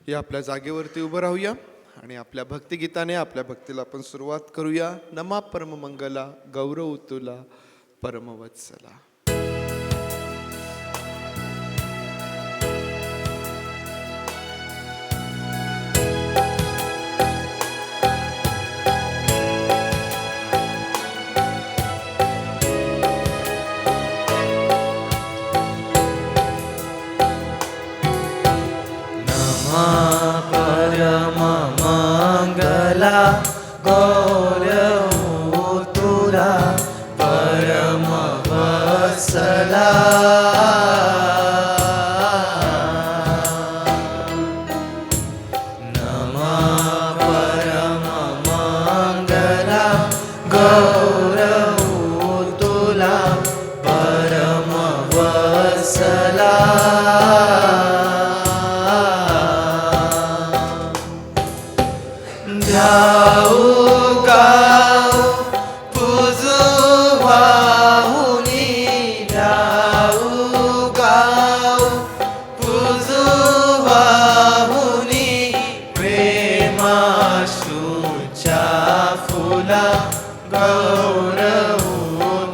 या आपल्या जागेवरती उभं राहूया आणि आपल्या भक्तिगीताने आपल्या भक्तीला आपण सुरुवात करूया. नमा परममंगला गौरव तुला परमवत्सला. परममंगला गौरव तुला परमवत्सला. नमः परममंगला गौरव तुला परमवत्सला. ध्याऊ गाऊ पूजू वाहुनी, ध्याऊ गाऊ पूजू वाहुनी, प्रेमाश्रूच्या फुला गौरव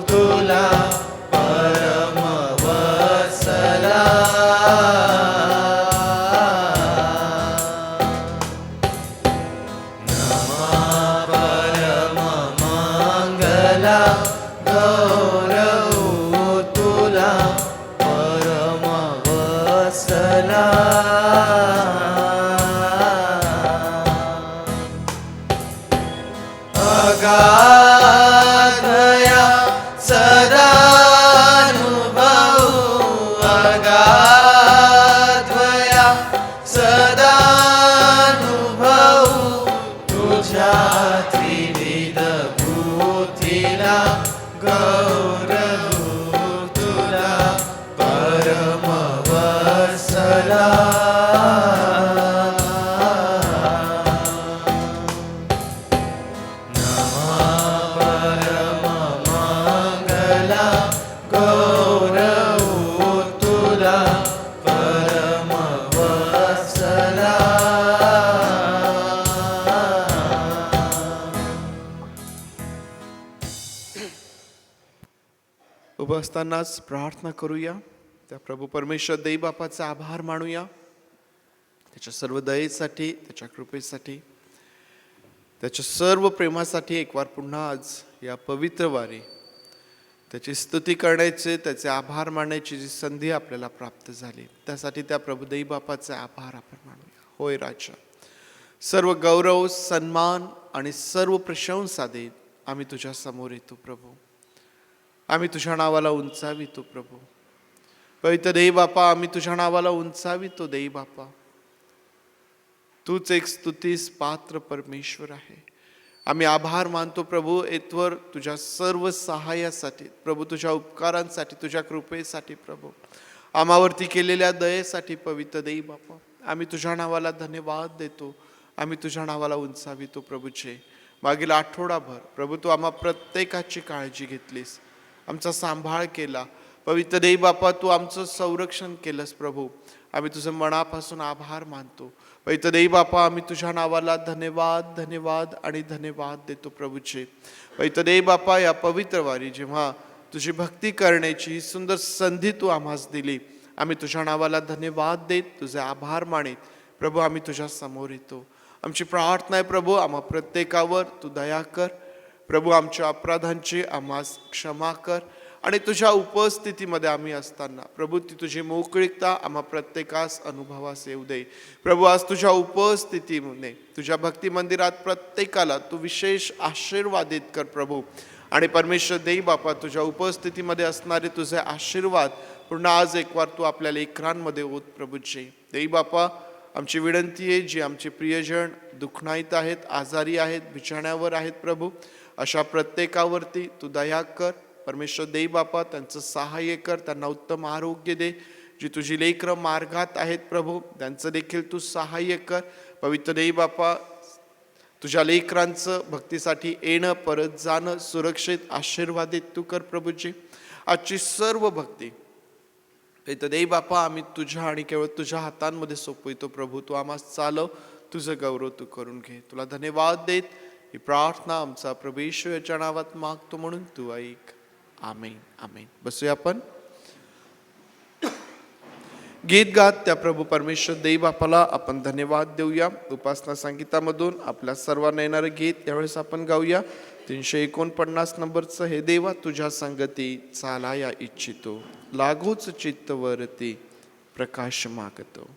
तुला परमवत्सला. गौरव तुला परमवत्सला. अगाधया सदानुभव, अगाधया सदानुभव, तुझ्या त्रिविध भूतीला गौरव तुला परमवत्सला. नमः परममंगला गौरव तुला परमवत्सला. उभं असतानाच प्रार्थना करूया. त्या प्रभू परमेश्वर देई बापाचा आभार मानूया, त्याच्या सर्व दयेसाठी, त्याच्या कृपेसाठी, त्याच्या सर्व प्रेमासाठी. एक वार पुन्हा आज या पवित्र वारी त्याची स्तुती करण्याचे, त्याचे आभार मानण्याची जी संधी आपल्याला प्राप्त झाली, त्यासाठी त्या प्रभू देई बापाचे आभार आपण मानूया. होय राजा, सर्व गौरव, सन्मान आणि सर्व प्रशंसा देत आम्ही तुझ्या समोर येतो प्रभू. आम्ही तुझ्या नावाला उंचावितो प्रभू. पवित्र देई बापा, आम्ही तुझ्या नावाला उंचावितो देई बापा. तूच एक स्तुतीस पात्र परमेश्वर आहे. आम्ही आभार मानतो प्रभू येतवर तुझ्या सर्व सहाय्यासाठी प्रभू, तुझ्या उपकारांसाठी, तुझ्या कृपेसाठी प्रभू, आम्हावरती केलेल्या दयेसाठी पवित्र देई बापा. आम्ही तुझ्या नावाला धन्यवाद देतो. आम्ही तुझ्या नावाला उंचावितो प्रभूचे. मागील आठवडाभर प्रभू तू आम्हा प्रत्येकाची काळजी घेतलीस, आमचा सांभाळ केला पवित्र देई बापा. तू आमचं संरक्षण केलंस प्रभू. आम्ही तुझं मनापासून आभार मानतो पवित्र देई बापा. आम्ही तुझ्या नावाला धन्यवाद, धन्यवाद आणि धन्यवाद देतो प्रभूचे. पवित्र देई बापा, या पवित्र वारी जेव्हा तुझी भक्ती करण्याची ही सुंदर संधी तू आम्हास दिली, आम्ही तुझ्या नावाला धन्यवाद देत, तुझे आभार मानित प्रभू आम्ही तुझ्या समोर येतो. आमची प्रार्थना आहे प्रभू, आम्हा प्रत्येकावर तू दया कर प्रभू. आमच्या अपराधांची आम्हास क्षमा कर आणि तुझ्या उपस्थितीमध्ये आम्ही असताना प्रभू ती तुझी मोकळीकता आम्हा प्रत्येकास अनुभवास येऊ दे प्रभू. आज तुझ्या उपस्थितीमध्ये तुझ्या भक्ती मंदिरात प्रत्येकाला तू विशेष आशीर्वादित कर प्रभू. आणि परमेश्वर देई बापा, तुझ्या उपस्थितीमध्ये असणारे तुझे आशीर्वाद पुन्हा आज एक वार तू आपल्या लेकरांमध्ये होत प्रभूचे. देई बापा, आमची विनंती आहे, जी आमचे प्रियजन दुःखनाईत आहेत, आजारी आहेत, बिछाण्यावर आहेत प्रभू, अशा प्रत्येकावरती तू दया कर परमेश्वर देई बापा. त्यांचं सहाय्य कर, त्यांना उत्तम आरोग्य दे. जी तुझी लेकरं मार्गात आहेत प्रभू, त्यांचं देखील तू सहाय्य कर पवित्र देई बापा. तुझ्या लेकरांचं भक्तीसाठी येणं परत जाणं सुरक्षित आशीर्वादित तू कर प्रभूजी. आजची सर्व भक्ती तर देई बापा, आम्ही तुझ्या आणि केवळ तुझ्या हातांमध्ये सोपवितो प्रभू. तू आम्हाला चालव, तुझं गौरव तू करून घे. तुला धन्यवाद देत ही प्रार्थना आमचा प्रभू येशूच्या नावात मागतो म्हणून तू ऐक. आमेन आमेन. बसूया आपण. गीत गात त्या प्रभू परमेश्वर देई बापाला आपण धन्यवाद देऊया. उपासना संगीतामधून आपल्या सर्वांना येणारं गीत यावेळेस आपण गाऊया. 349 नंबरचं. हे देवा तुझ्या संगती चालाया इच्छितो, लागोच चित्तवरती प्रकाश मागतो.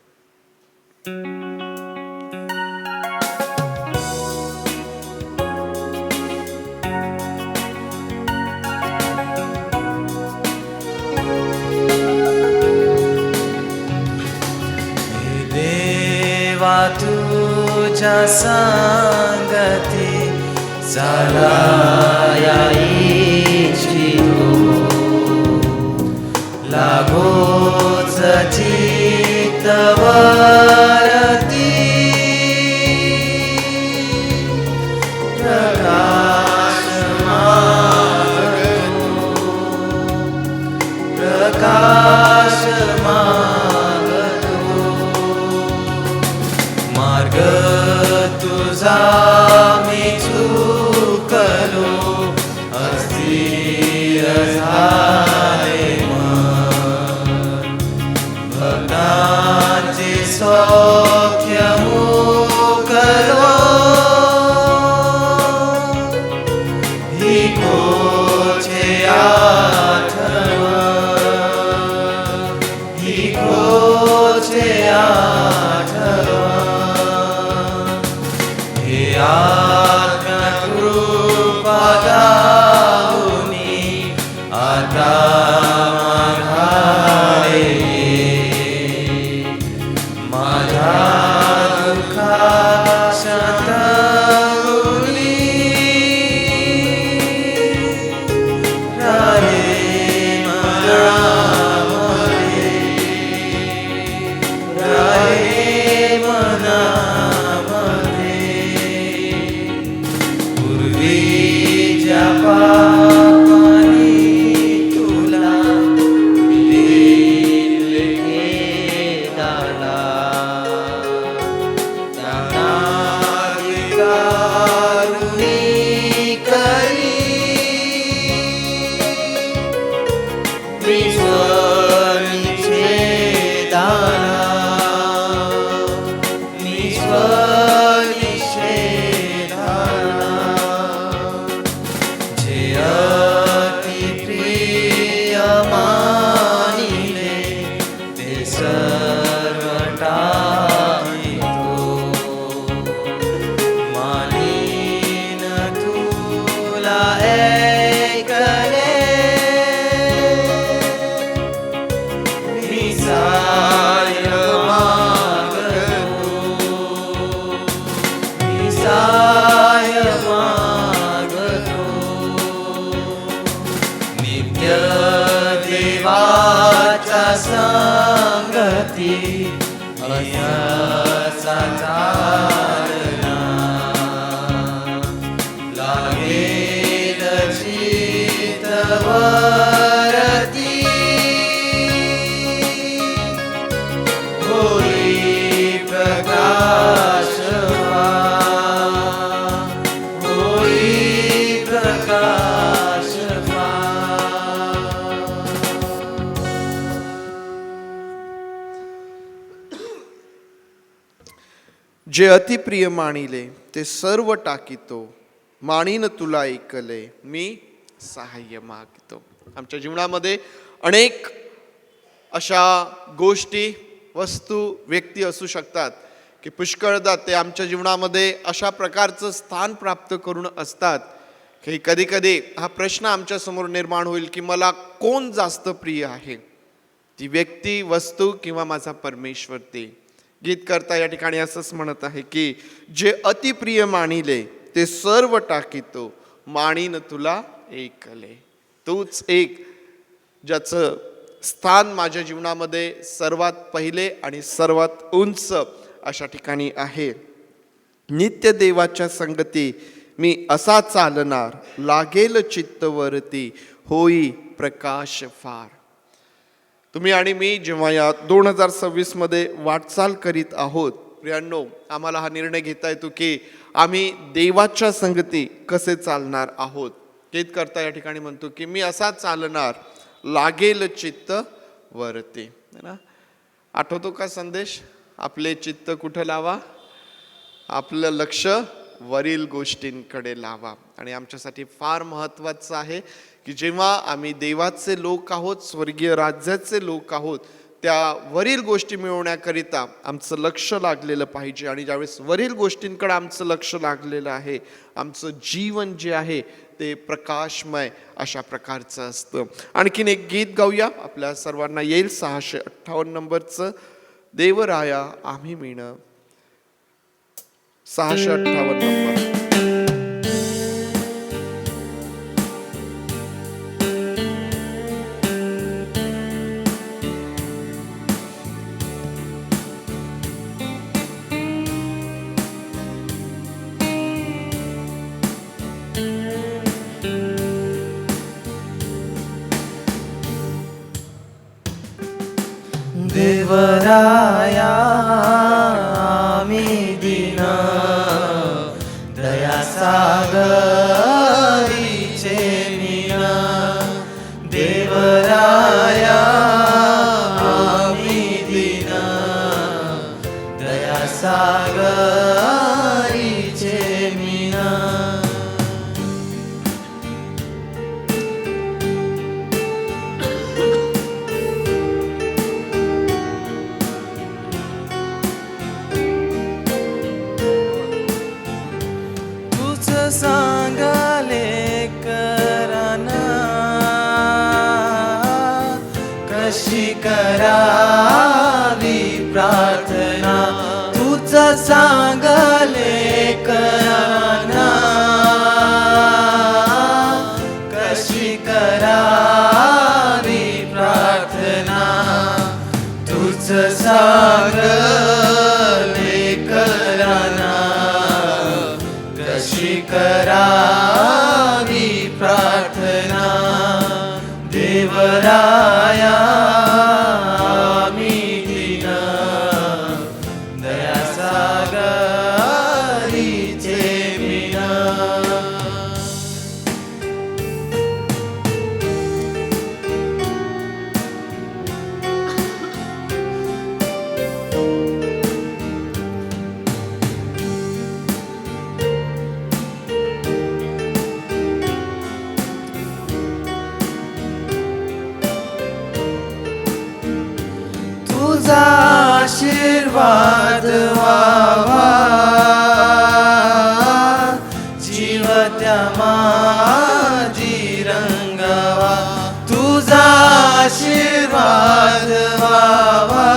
तुझ्या संगती चालाया इच्छितो, लागोच चित्तवरती प्रकाश मागतो, प्रकाश मार्ग तुझा मी चुकलो, अस्थिर झाले मन, भक्तांचे सौख्य मुकलो, ही कोचे आठवण, ही कोचे आत्मकृपा दाऊनी आता माघारे, माझ्या दुःखात उरली राहे मनामध्ये, राहे पापानी तुला दिले दाला, त्यांना कारुणी करी, मी स्वनिषेधाला, मी स्वनिषेधाला, अति प्रिय मानिले ते सर्व टाळितो, मानीन तुला ऐकले, मी साय मागतो, मी साय मागतो, नित्य देवाच्या संगती अयसा चालना, लागेल चित्तवरती, होई प्रकाश, होई प्रकाश. जे अतिप्रिय मानिले ते सर्व टाकितो, मानीन तुला ऐकले, मी सहाय्य मागतो. आमच्या जीवनामध्ये अनेक अशा गोष्टी, वस्तू, व्यक्ती असू शकतात की पुष्कळदा ते आमच्या जीवनामध्ये अशा प्रकारचं स्थान प्राप्त करून असतात की कधी कधी हा प्रश्न आमच्या समोर निर्माण होईल की मला कोण जास्त प्रिय आहे, ती व्यक्ती, वस्तू किंवा माझा परमेश्वर. ते गीतकर्ता या ठिकाणी असंच म्हणत आहे की जे अतिप्रिय मानिले ते सर्व टाकितो, मानीन तुला ऐकले. तूच एक ज्याचं स्थान माझ्या जीवनामध्ये सर्वात पहिले आणि सर्वात उंच अशा ठिकाणी आहे. नित्य देवाच्या संगती मी असा चालणार, लागेल चित्तवरती होई प्रकाश फार. तुम्ही आणि मी जेव्हा या 2026 मध्ये वाटचाल करीत आहोत, प्रियांनो, आम्हाला हा निर्णय घेता येतो की आम्ही देवाच्या संगती कसे चालणार आहोत. गीत करता या ठिकाणी म्हणतो की मी असा चालणार, लागेल चित्त वरती. है ना? आठवतो का संदेश? आपले चित्त कुठं लावा? आपलं लक्ष वरील गोष्टींकडे लावा. आणि आमच्यासाठी फार महत्त्वाचं आहे की जेव्हा आम्ही देवाचे लोक आहोत, स्वर्गीय राज्याचे लोक आहोत, त्या वरील गोष्टी मिळवण्याकरिता आमचं लक्ष लागलेलं पाहिजे. आणि ज्यावेळेस वरील गोष्टींकडे आमचं लक्ष लागलेलं आहे, आमचं जीवन जे आहे ते प्रकाशमय अशा प्रकारचं असतं. आणखीन एक गीत गाऊया, आपल्या सर्वांना येईल. 658 नंबरचं, देवराया आम्ही मिण. 658 नंबर. देवराया आम्ही दीन, दया सागरीचे मीन. देवराया आम्ही दीन, दया सागरीचे मीन. सांगले कराना, कशी करावी प्रार्थना. तुझ सांगले कराना, कशी करावी प्रार्थना. तुझ सांगले कराना, कशी करावी प्रार्थना. देवराया आम्ही दीन, दया सागरीचे मीन. तुझा आशीर्वाद व्हावा, जीव त्या माझी रंगावा. तुझा आशीर्वाद व्हावा,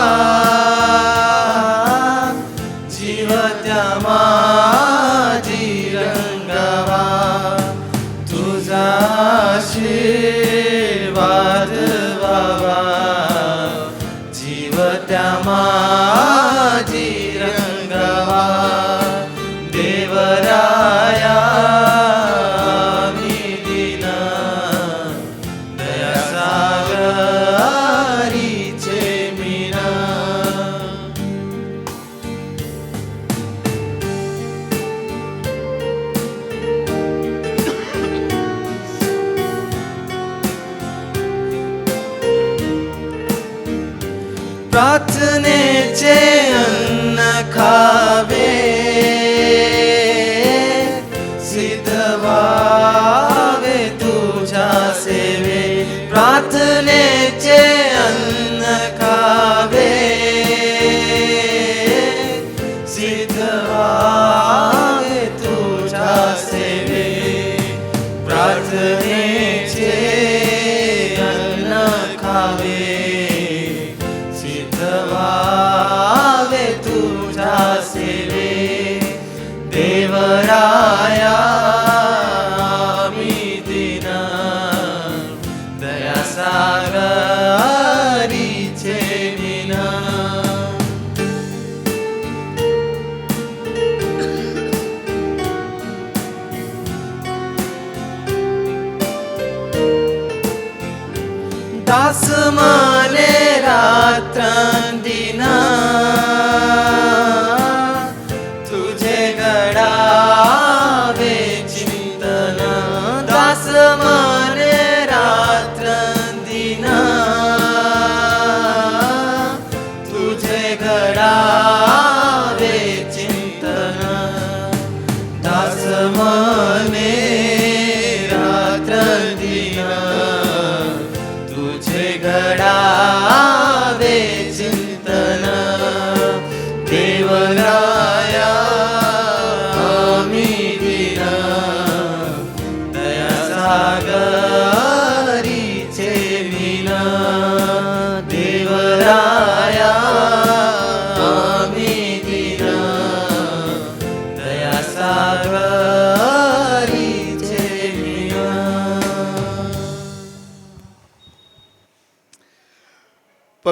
जीव त्या माझी रंगावा. तुझा आशीर्वाद व्हावा, जीव त्या माझी रंगावा. देवराया आम्ही दीन, दया सागरीचे मीन.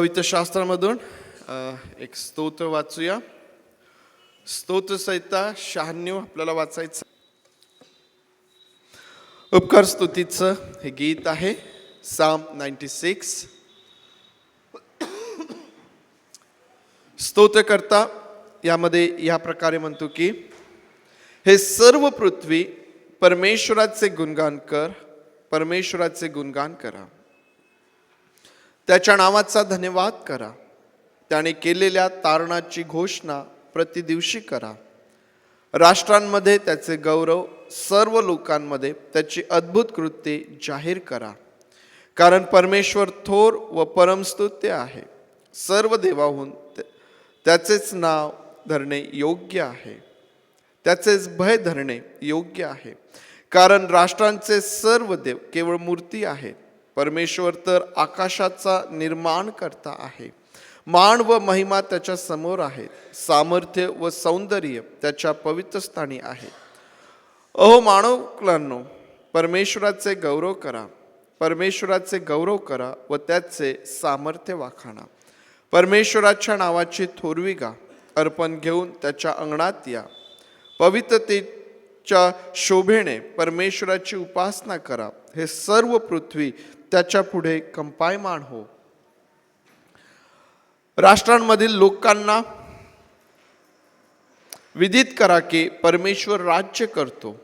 पवित्र शास्त्रामधून एक स्तोत्र वाचूया. स्तोत्र संहिता 96 आपल्याला वाचायचं. उपकार स्तुतीचं हे गीत आहे, साम 96. स्तोत्रकर्ता यामध्ये या प्रकारे म्हणतो की, हे सर्व पृथ्वी परमेश्वराचे गुणगान कर, परमेश्वराचे गुणगान करा, त्याच्या नावाचा धन्यवाद करा, त्याने केलेल्या तारणाची घोषणा प्रतिदिवशी करा. राष्ट्रांमध्ये त्याचे गौरव, सर्व लोकांमध्ये त्याची अद्भुत कृत्ये जाहीर करा. कारण परमेश्वर थोर व परमस्तुत्य आहे. सर्व देवाहून त्याचेच नाव धरणे योग्य आहे, त्याचेच भय धरणे योग्य आहे. कारण राष्ट्रांचे सर्व देव केवळ मूर्ती आहेत. परमेश्वर तर आकाशाचा निर्माण करता आहे. मान व महिमा त्याच्या समोर आहेत. सामर्थ्य व सौंदर्य त्याच्या पवित्र स्थानी आहे. अहो मानवकुलांनो, परमेश्वराचे गौरव करा, परमेश्वराचे गौरव करा व त्याचे सामर्थ्य वाखाणा. परमेश्वराच्या नावाची थोरवी गा, अर्पण घेऊन त्याच्या अंगणात या. पवित्रतेच्या शोभेने परमेश्वराची उपासना करा. हे सर्व पृथ्वी त्याच्या पुढे कंपायमान हो. राष्ट्रांमधील लोकांना विदित करा की परमेश्वर राज्य करतो.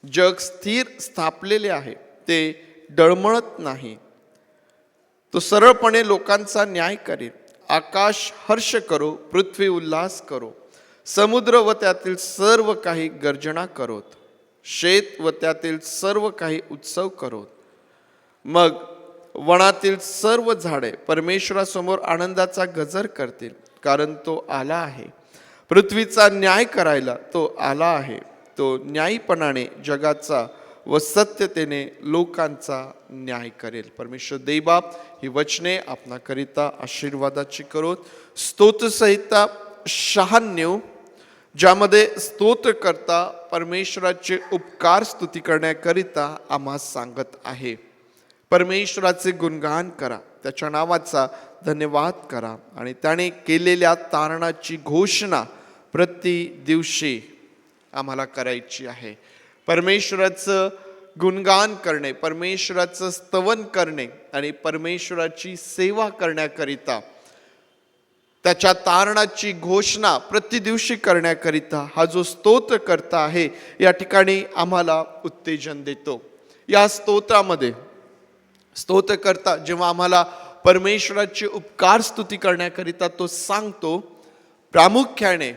जग स्थिर स्थापलेले आहे, ते डळमळत नाही. तो सरळपणे लोकांचा न्याय करेल. आकाश हर्ष करो, पृथ्वी उल्हास करो, समुद्र व त्यातील सर्व काही गर्जना करोत, शेत व त्यातील सर्व काही उत्सव करोत. मग वनातील सर्व झाडे परमेश्वरासमोर आनंदाचा गजर करतील, कारण तो आला आहे. पृथ्वीचा न्याय करायला तो आला आहे. तो न्यायीपणाने जगाचा व सत्यतेने लोकांचा न्याय करेल. परमेश्वर देवबाप ही वचने आपणाकरिता आशीर्वादाची करोत. स्तोत्रसंहिता 96, ज्यामध्ये स्तोत्रकर्ता परमेश्वराचे उपकार स्तुती करण्याकरिता आम्हास सांगत आहे. परमेश्वराचे गुणगान करा, त्याच्या नावाचा धन्यवाद करा आणि त्याने केलेल्या तारणाची घोषणा प्रति दिवशी आम्हाला करायची आहे. परमेश्वराचं गुणगान करणे, परमेश्वराचं स्तवन करणे आणि परमेश्वराची सेवा करण्याकरिता, त्याच्या तारणाची घोषणा प्रतिदिवशी करण्याकरिता हा जो स्तोत्रकर्ता आहे या ठिकाणी आम्हाला उत्तेजन देतो. या स्तोत्रामध्ये स्तोत्रकर्ता जेव्हा आम्हाला परमेश्वराची उपकार स्तुती करण्याकरिता तो सांगतो, प्रामुख्याने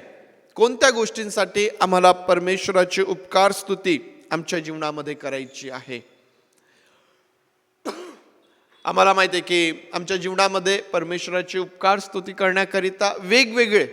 कोणत्या गोष्टींसाठी आम्हाला परमेश्वराची उपकार स्तुती आमच्या जीवनामध्ये करायची आहे. आम्हाला माहिती आहे की आमच्या जीवनामध्ये परमेश्वराची उपकार स्तुती करण्याकरिता वेगवेगळे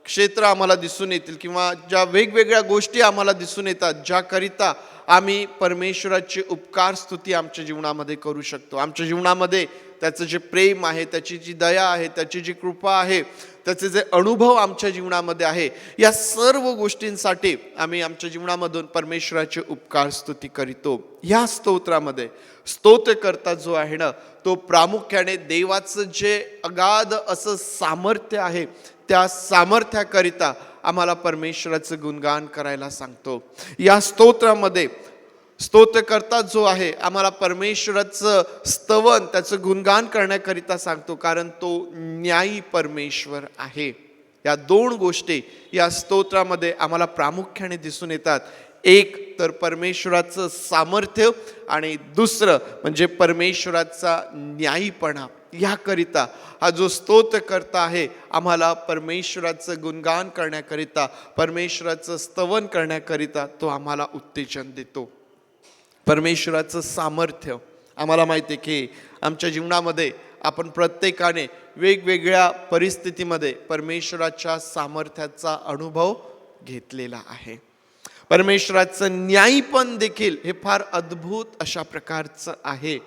क्षेत्र आम्हाला दिसून येतील किंवा ज्या वेगवेगळ्या गोष्टी आम्हाला दिसून येतात ज्याकरिता आम्ही परमेश्वराची उपकार स्तुती आमच्या जीवनामध्ये करू शकतो. आमच्या जीवनामध्ये त्याचं जे प्रेम आहे, त्याची जी दया आहे, त्याची जी कृपा आहे, त्याचे जे अनुभव आमच्या जीवनामध्ये आहे, या सर्व गोष्टींसाठी आम्ही आमच्या जीवनामधून परमेश्वराची उपकार स्तुती करीतो. या स्तोत्रामध्ये स्तोत्रकर्ता जो आहे ना, तो प्रामुख्याने देवाचं जे अगाध असं सामर्थ्य आहे, त्या सामर्थ्याकरिता आम्हाला परमेश्वराचं गुणगान करायला सांगतो. या स्तोत्रामध्ये स्तोत्रकर्ता जो आहे आम्हाला परमेश्वराचं स्तवन, त्याचं गुणगान करण्याकरिता सांगतो, कारण तो न्यायी परमेश्वर आहे. या दोन गोष्टी या स्तोत्रामध्ये आम्हाला प्रामुख्याने दिसून येतात. एक तर परमेश्वराचं सामर्थ्य आणि दुसरं म्हणजे परमेश्वराचा न्यायीपणा. याकरिता हा जो स्तोत्रकर्ता आहे आम्हाला परमेश्वराचं गुणगान करण्याकरिता, परमेश्वराचं स्तवन करण्याकरिता तो आम्हाला उत्तेजन देतो. परमेश्वराचं सामर्थ्य आम्हाला माहिती आहे की आमच्या जीवनामध्ये आपण प्रत्येकाने वेगवेगळ्या परिस्थितीमध्ये परमेश्वराच्या सामर्थ्याचा अनुभव घेतलेला आहे. परमेश्वराचं न्यायीपण देखील हे फार अद्भुत अशा प्रकारचं आहे.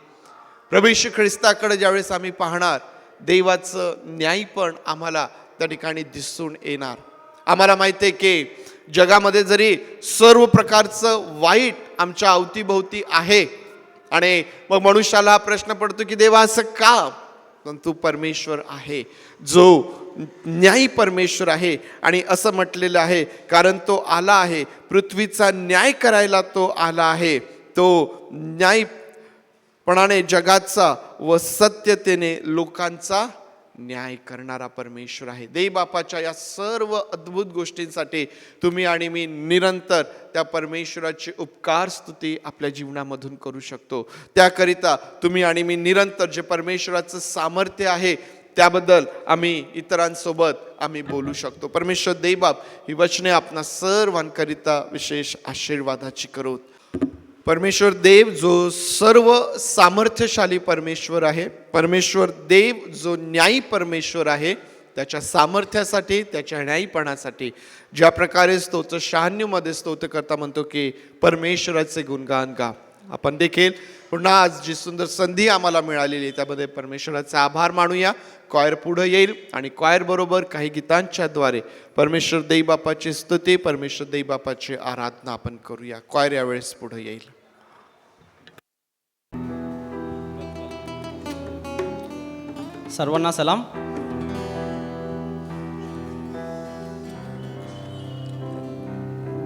प्रभू येशू ख्रिस्ताकडे ज्यावेळेस आम्ही पाहणार, देवाचं न्यायीपण आम्हाला त्या ठिकाणी दिसून येणार. आम्हाला माहिती आहे की जगामध्ये जरी सर्व प्रकारचं वाईट आमच्या अवतीभोवती आहे आणि मग मनुष्याला हा प्रश्न पडतो की देवा असं का, पण तू परमेश्वर आहे जो न्यायी परमेश्वर आहे. आणि असं म्हटलेलं आहे, कारण तो आला आहे पृथ्वीचा न्याय करायला, तो आला आहे, तो न्यायपणाने जगाचा व सत्यतेने लोकांचा न्याय करणारा परमेश्वर आहे. देव बापाच्या या सर्व अद्भुत गोष्टींसाठी तुम्ही आणि मी निरंतर त्या परमेश्वराची उपकार स्तुती आपल्या जीवनामधून करू शकतो. त्याकरिता तुम्ही आणि मी निरंतर जे परमेश्वराचं सामर्थ्य आहे त्याबद्दल आम्ही इतरांसोबत आम्ही बोलू शकतो. परमेश्वर देवबाप ही वचने आपणा सर्वांकरिता विशेष आशीर्वादाची करोत. परमेश्वर देव जो सर्व सामर्थ्यशाली परमेश्वर आहे, परमेश्वर देव जो न्यायी परमेश्वर आहे, त्याच्या सामर्थ्यासाठी, त्याच्या न्यायीपणासाठी ज्या प्रकारे स्तोत्र 96 मध्ये स्तोत्र करता म्हणतो की परमेश्वराचे गुणगान गा. आपण देखील पुन्हा आज जी सुंदर संधी आम्हाला मिळालेली आहे त्यामध्ये परमेश्वराचे आभार मानूया. क्वायर पुढे येईल आणि क्वायर बरोबर काही गीतांच्या द्वारे परमेश्वर देवबापाची स्तुती, परमेश्वर देवबापाची आराधना आपण करूया. क्वायर यावेळेस पुढे येईल. सर्वांना सलाम.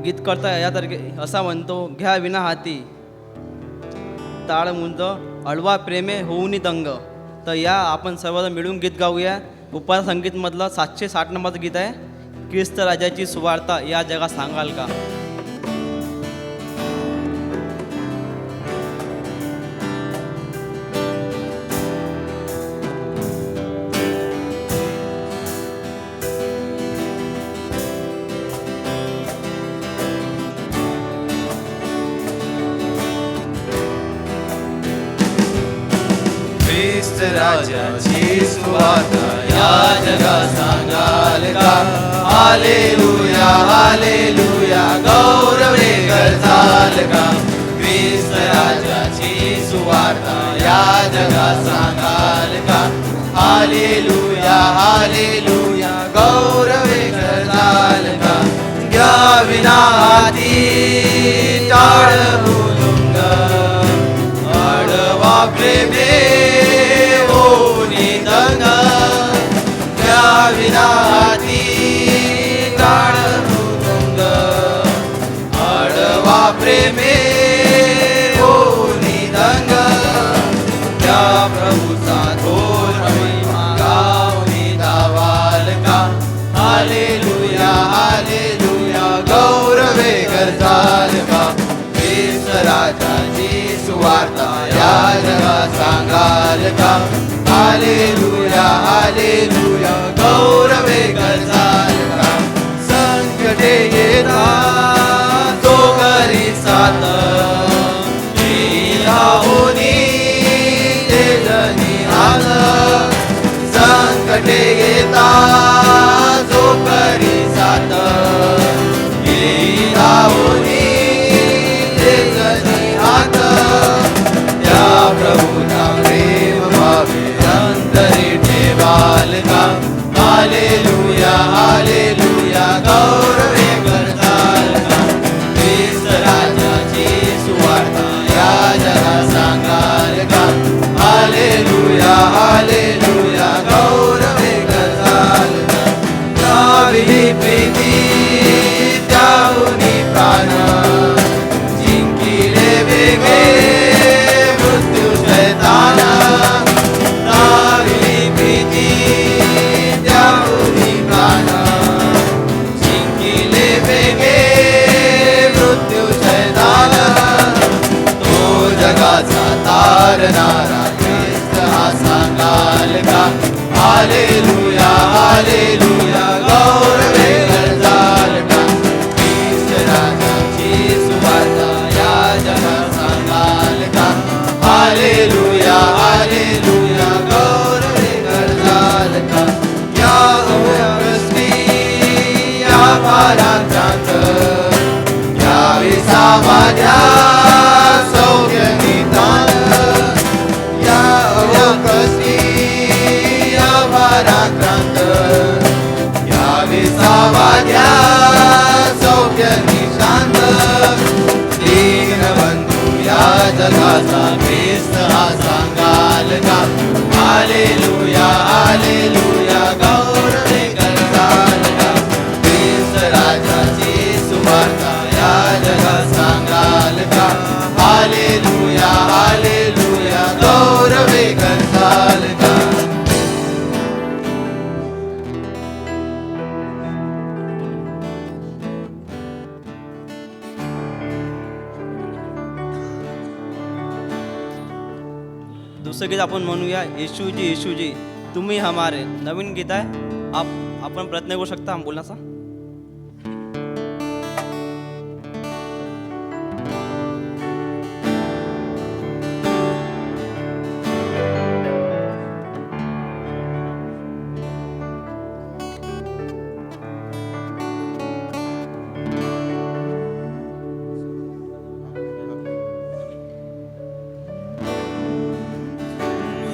गीत करता या तारखे असा म्हणतो, घ्या विना हाती ताळ मुंज अळवा प्रेमे होऊनी दंग. तर या आपण सर्वजण मिळून गीत गाऊया. उपास संगीतमधलं 760 नंबरचं गीत आहे, ख्रिस्त राजाची सुवार्ता या जगात सांगाल का. ख्रिस्त राजाची सुवार्ता या जगात सांगाल का. हालेलुया हालेलुया गौरवे करताल का. ख्रिस्त राजाची सुवार्ता या जगात सांगाल का. हालेलुया हालेलुया गौरवे करताल का. घ्या विना हाती टाळ मुलुंग अडवा प्रेमे विना हाती टाळ मुलुंग अडवा प्रेमे होनी दंग. त्या प्रभूचा थोर महिमा गावनी दावाल का. हालेलुया हालेलुया गौरवे करताल का. ख्रिस्त राजाची सुवार्ता या जगात सांगाल का. हालेलुया हालेलुया गौरवे करताल का. संकटे येता तो घरी साथ होनी तेजनी हाल. संकटे येता जो घरी साथ होनी तेजनी हात. त्या प्रभूचा प्रेम भावे अंतरी ठेवाल का. हालेलुया हालेलुया गौरवे करताल का. ख्रिस्त राजाची सुवार्ता या जगात सांगाल का. हालेलुया हालेलुया गौरवे करताल का. त्यावेळी प्रीती त्याहुनी प्राण जिंकिले वेगळे मृत्यू शैतान. तारणारा ख्रिस्त हा सांगाल का. हालेलुया हालेलुया गौरवे करताल का. ख्रिस्त राजाची सुवार्ता या जगात सांगाल का. हालेलुया हालेलुया गौरवे करताल का. या ख्रिस्ती या भारांत यावी सामाध्या सौख्य निदान. यावे सावाद्या सौख्य निशांत. दीनबंधू या जगाचा ख्रिस्त हा सांगाल का. हालेलुया हालेलुया गौरवे करताल का ख्रिस्त राजाची सुवार्ता या जगात सांगाल का हालेलुया हालेलुया गौरवे करताल का दुसरं गीत आपण म्हणूया येशूजी येशूजी तुम्ही हमारे. नवीन गीत आहे. आपण प्रयत्न करू शकता बोलण्याचा.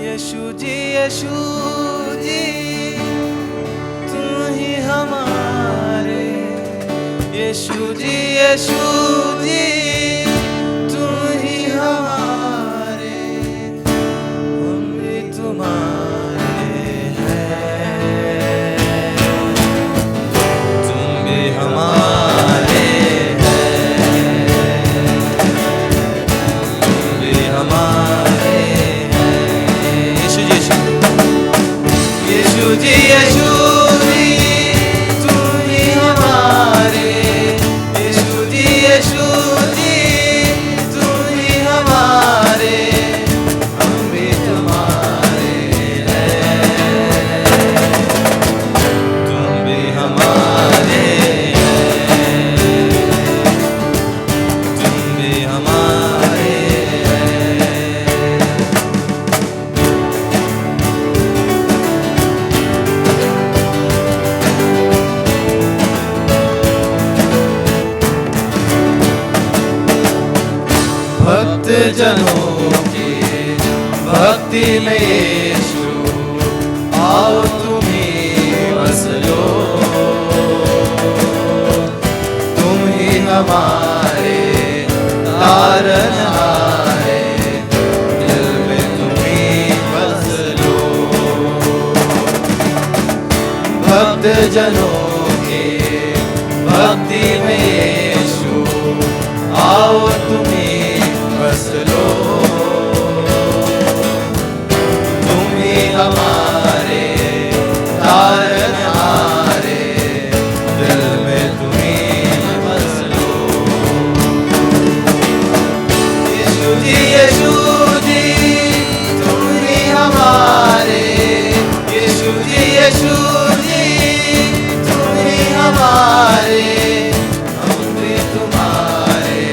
यशुजी यशुजी तुम ही हमारे यशुजी यशुजी तुम ही हमारे हम भी तुम्हारे हैं तुम भी हमारे हैं तुम भी हमारे यशुजी यशुजी तुम ही हमारे यशुजी यशुजी तुम ही हमारे हम भी तुम्हारे हैं तुम भी हमारे हैं तुम भी हमारे हैं भक्त जनों की भक्ति में यीशु आओ तुम्हें बस लो तुम ही हमारे तारनहारे दिल में तुम्हें बस लो भक्त जनों के भक्ति में यीशु आओ तुम्हें बस लो तुम ही हमारे तारनहारे दिल में तुम्हें बस लो यशुजी यशुजी तुम ही हमारे यशुजी यशुजी तुम ही हमारे हम भी तुम्हारे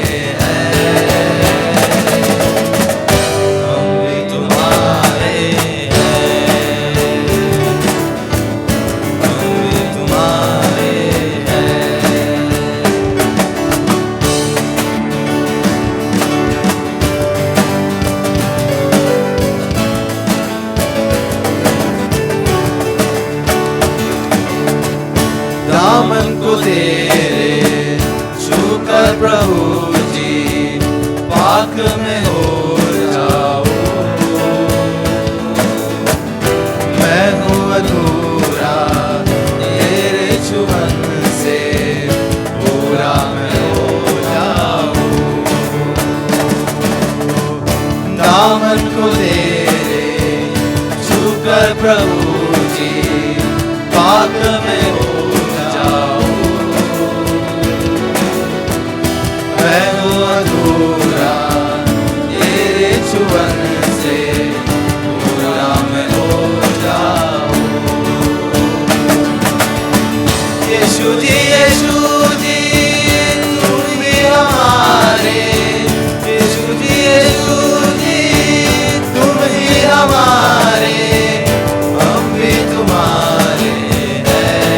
हम भी तुम्हारे हैं हम भी तुम्हारे हैं दामन को तेरे छूकर प्रभु जी पाक में हो जाओ मैं हूँ अधूरा तेरे छुअन से पूरा मैं हो जाऊं दामन को तेरे छूकर प्रभु जी पाक में हो जाऊं मैं हूँ अधूरा तेरे छुअन से पूरा मैं हो जाऊं यशुजी यशुजी तुम भी हमारे यशुजी यशुजी तुम ही हमारे हम भी तुम्हारे हैं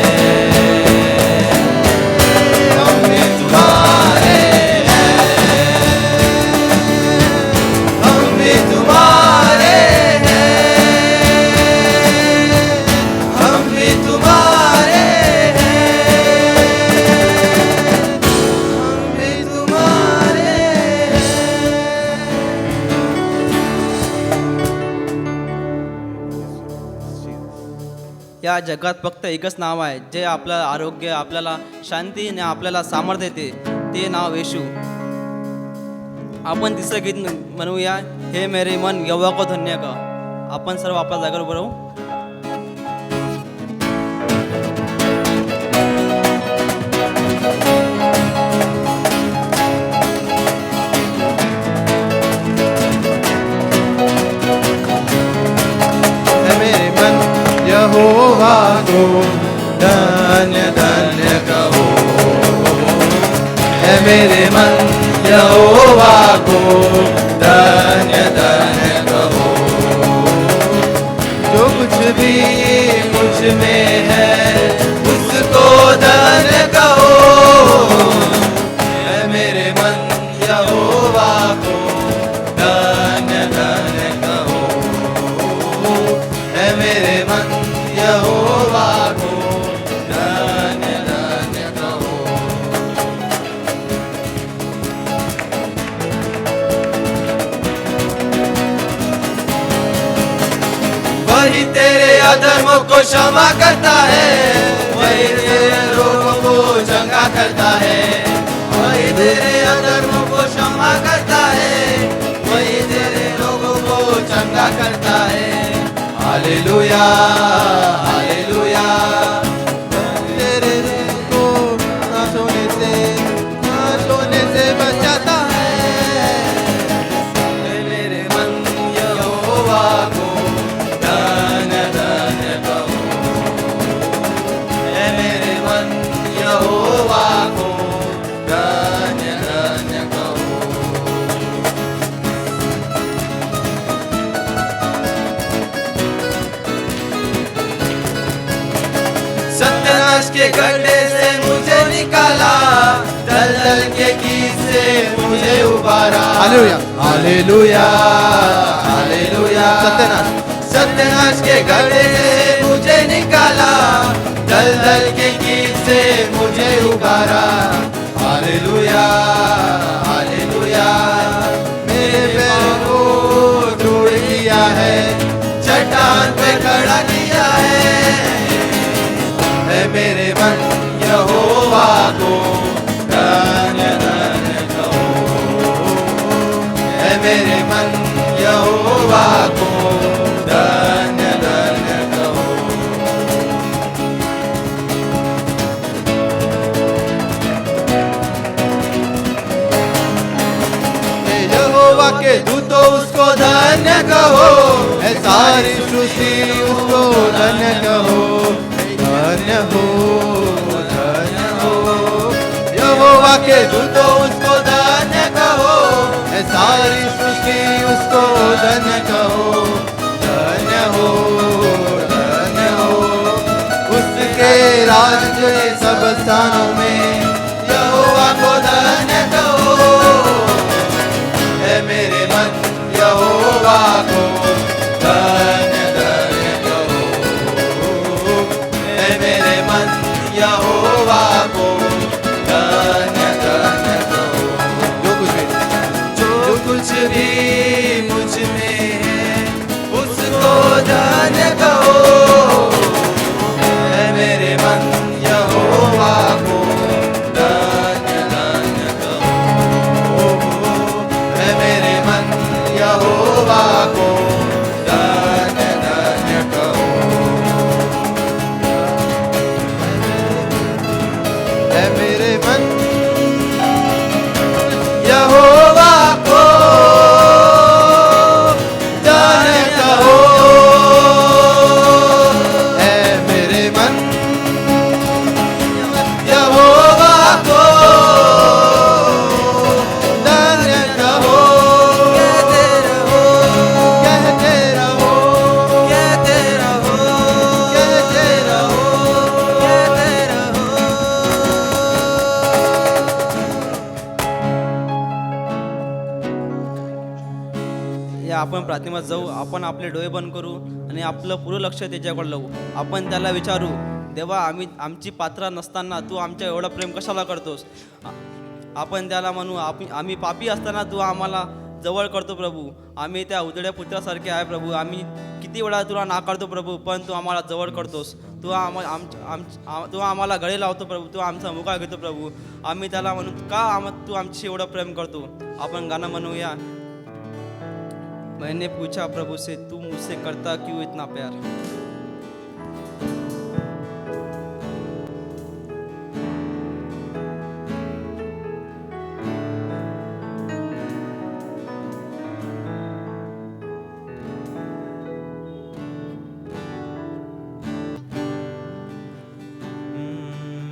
या जगात फक्त एकच नाव आहे जे आपल्याला आरोग्य, आपल्याला शांती आणि आपल्याला सामर्थ्य देते, ते नाव येशू. आपण तिसरं गीत म्हणूया, हे मेरे मन यहोवा को धन्य का. आपण सर्व आपल्या जागेवर उभं राहू. है मेरे मन यहोवा को धन्य धन्य कहो. है मेरे मन यहोवा को धन्य धन्य कहो. जो कुछ भी मुझ में है उसको धन्य कहो. है मेरे मन यहोवा को धन्य धन्य कहो. है मेरे मन यहोवा को धन्य धन्य कहो. वही तेरे अधर्मों को क्षमा करता है. वही तेरे रोगों को चंगा करता है. वही तेरे अधर्मों को क्षमा करता है. वही तेरे रोगों को चंगा करता है. Hallelujah hallelujah. तेरे को ना सोने से बचाता है. मेरे मन यहोवा को धन्य धन्य कहो. है मेरे मन यहोवा को धन्य धन्य कहो. सत्यानाश के गड्ढे से मुझे निकाला. दलदल के कीच से मुझे उबारा. हालेलुया. Hallelujah hallelujah. सत्यानाश के गड्ढे से मुझे निकाला. दलदल के कीच से मुझे उबारा. Hallelujah hallelujah. मेरे पैर को दृढ़ किया है. चट्टान पे खड़ा किया है. है मेरे मन यहोवा को धन्य धन्य कहो. है मेरे मन यहोवा को धन्य धन्य कहो. हे यहोवा के दूतों उसको धन्य कहो. है सारी सृष्टि उसको धन्य कहो. धन्य हो धन्य हो. यहोवा के दूतों उसको धन्य कहो. है सारी सृष्टि उसको धन्य कहो. धन्य हो धन्य हो. उसके राज्य के सब स्थानों में यहोवा को धन्य कहो. है मेरे मन यहोवा को धन्य धन्य कहो. है मेरे मन यहोवा को धन्य धन्य कहो. जो कुछ भी मुझ में है उसको धन्य कहो. है मेरे मन यहोवा को धन्य धन्य कहो. है मेरे मन यहोवा को धन्य धन्य कहो. है मेरे मन यहोवा को धन्य कहो. है मेरे मन यहोवा को धन्य कहो. कहते रहो कहते रहो कहते रहो कहते रहो. या आपण प्रार्थनेत जाऊ. आपण आपले डोळे बंद करू आणि आपलं पूर्ण लक्ष त्याच्याकडे लावू. आपण त्याला विचारू, देवा आमची पात्र नसताना तू आमच्या एवढं प्रेम कशाला करतोस. आपण त्याला म्हणू, आम्ही पापी असताना तू आम्हाला जवळ करतो प्रभू. आम्ही त्या उजड्या पुत्रासारखे आहे प्रभू. आम्ही किती वेळा तुला नाकारतो प्रभू, पण तू आम्हाला जवळ करतोस. तू आम्हाला गळे लावतो प्रभू. तू आमचा मुका घेतो प्रभू. आम्ही त्याला म्हणून का तू आमची एवढं प्रेम करतो. आपण गाणं म्हणूया. मैंने पूछा प्रभु से तू मुझसे करता क्यों इतना प्यार.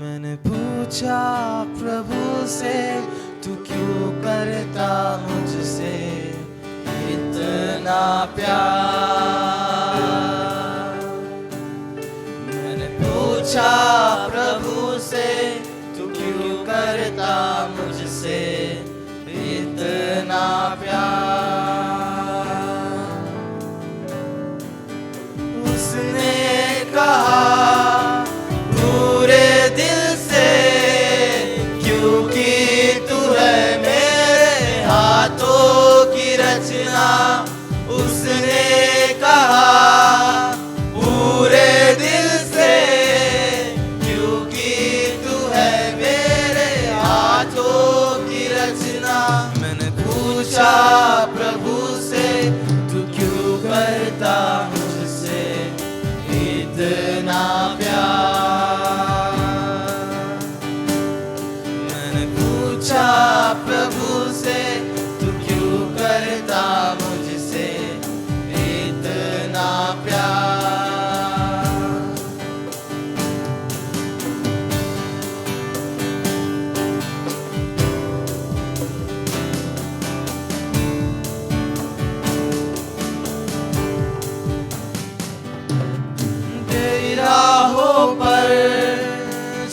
मैंने पूछा प्रभु से तू क्यों करता मुझसे इतना प्यार. मैंने पूछा प्रभु से तू क्यों करता मुझसे इतना प्यार. उसने कहा पूरे दिल से क्योंकि तू है मेरे हाथों की रचना. उसने कहा पूरे दिल से क्योंकि तू है मेरे हाथों की रचना. मैंने पूछा प्रभु से तू क्यों करता मुझसे इतना प्यार. मैंने पूछा प्रभु से तू क्यों करता मुझसे इतना प्यार. तेरी राहों पर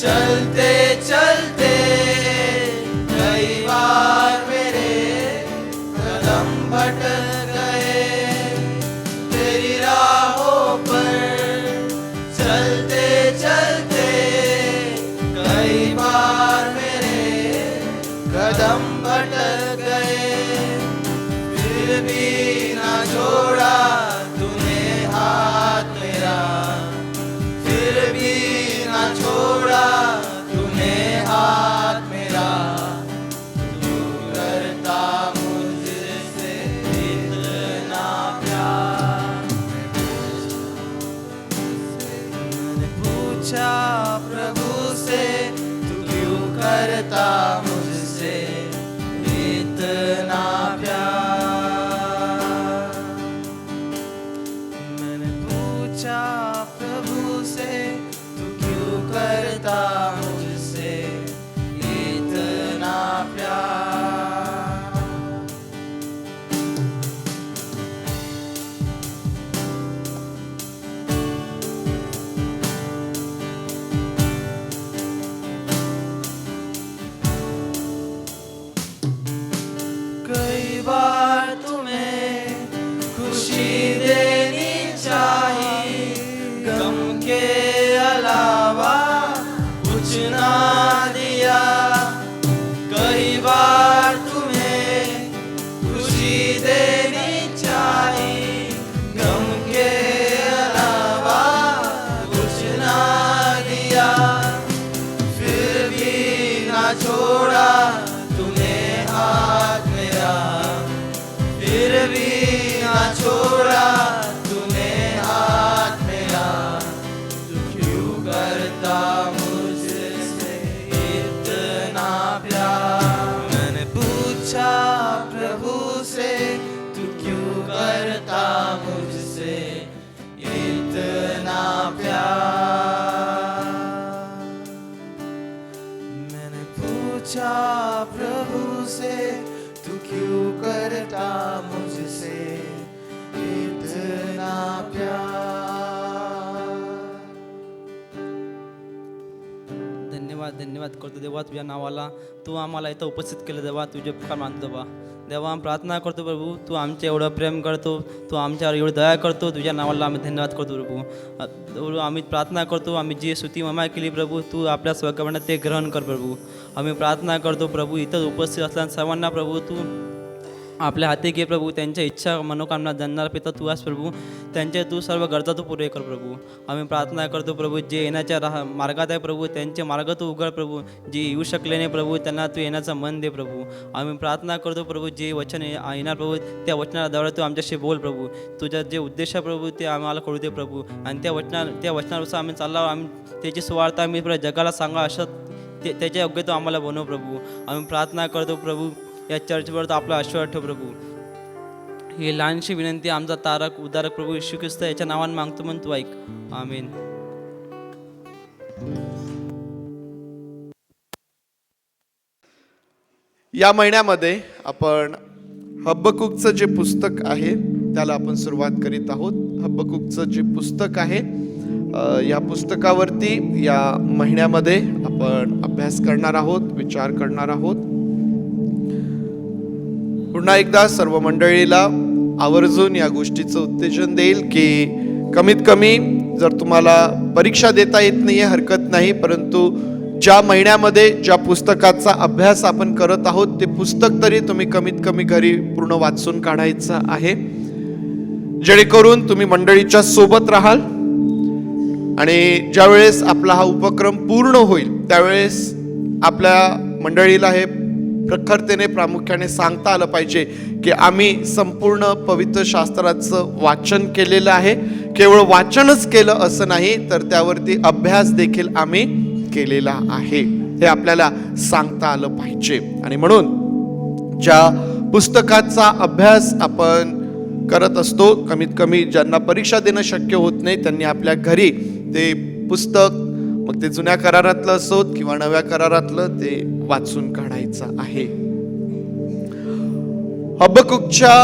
चलते चलते कई बार मेरे कदम भटक गए. तेरी राहों पर चलते चलते कई बार मेरे कदम भटक गए. फिर भी ना छोड़ा तूने हाथ मेरा. फिर भी ना छोड़ा तूने हाथ मेरा. तू करता मुझसे इतना प्यार. मैंने पूछा प्रभु से तू क्यों करता मुझसे इतना प्यार. मैंने पूछा प्रभु से तू क्यों करता मुझसे इतना प्यार. कई बार तुम्हें खुशी देनी चाहिए. गम के अलावा कुछ ना दिया. कई बार तुम्हें खुशी देनी चाहिए. गम के अलावा कुछ ना दिया. फिर भी ना छोड़ा तूने हाथ मेरा. फिर भी ना छोड़ा तूने हाथ मेरा. तू क्यों करता मुझसे इतना प्यार. मैंने पूछा प्रभु से तू क्यों करता मुझसे इतना प्यार. मैंने पूछा प्रभु से तू क्यों करता मुझसे इतना प्यार. धन्यवाद धन्यवाद करतो देवा तुझ्या नावाला. तू आम्हाला इथं उपस्थित केलं देवा. तुझे उपकार मानतो देवा. देवा आम्ही प्रार्थना करतो प्रभू. तू आमच्या एवढं प्रेम करतो. तू आमच्यावर एवढं दया करतो. तुझ्या नावाला आम्ही धन्यवाद करतो प्रभू. प्रभू आम्ही प्रार्थना करतो. आम्ही जी स्तुती ममा केली प्रभू तू आपल्या स्वकरणात ते ग्रहण कर प्रभू. आम्ही प्रार्थना करतो प्रभू. इथं उपस्थित असल्यानं सर्वांना प्रभू तू आपल्या हाती घे प्रभू. त्यांच्या इच्छा मनोकामना जाणणार पिता तू आहेस प्रभू. त्यांचे तू सर्व गरजा तू पुरे कर प्रभू. आम्ही प्रार्थना करतो प्रभू, जे येण्याच्या मार्गात आहे प्रभू त्यांचे मार्ग तू उघड प्रभू. जे येऊ शकले नाही प्रभू त्यांना तू येण्याचं मन दे प्रभू. आम्ही प्रार्थना करतो प्रभू, जे वचन येणार प्रभू त्या वचनाद्वारे तू आमच्याशी बोल प्रभू. तुझ्या जे उद्देश आहे प्रभू ते आम्हाला कळू दे प्रभू. आणि त्या वचनानुसार आम्ही चाललो, आम्ही त्याची सुवार्ता आम्ही जगाला सांगा असं त्याच्या योग्य तो आम्हाला बनव प्रभू. आम्ही प्रार्थना करतो प्रभू, या चर्चवर तो आपला आशीर्वाद ठेव प्रभू. ही लहानशी विनंती आमचा तारक उदारक प्रभू येशू ख्रिस्त याच्या नावाने मागतो म्हणून तू ऐक. आमीन. या महिन्यामध्ये आपण हबक्कूकचं जे पुस्तक आहे त्याला आपण सुरुवात करीत आहोत. हबक्कूकचं जे पुस्तक आहे या पुस्तकावरती या महिन्यामध्ये आपण अभ्यास करणार आहोत, विचार करणार आहोत. पुन्हा एकदा सर्व मंडळीला आवर्जून या गोष्टीचं उत्तेजन देईल की कमीत कमी जर तुम्हाला परीक्षा देता येत नाहीये हरकत नाही, परंतु ज्या महिन्यामध्ये ज्या पुस्तकाचा अभ्यास आपण करत आहोत ते पुस्तक तरी तुम्ही कमीत कमी घरी पूर्ण वाचून काढायचं आहे, जेणेकरून तुम्ही मंडळीच्या सोबत राहाल आणि ज्यावेळेस आपला हा उपक्रम पूर्ण होईल त्यावेळेस आपल्या मंडळीला हे प्रखरतेने प्रामुख्याने सांगता आलं पाहिजे की आम्ही संपूर्ण पवित्र शास्त्राचं वाचन केलेलं आहे. केवळ वाचनच केलं असं नाही तर त्यावरती अभ्यास देखील आम्ही केलेला आहे, हे आपल्याला सांगता आलं पाहिजे. आणि म्हणून ज्या पुस्तकाचा अभ्यास आपण करत असतो, कमीत कमी ज्यांना परीक्षा देणं शक्य होत नाही त्यांनी आपल्या घरी ते पुस्तक, मग ते जुन्या करारातलं असोत किंवा नव्या करारातलं, ते वाचून काढायचं आहे. हबक्कूकच्या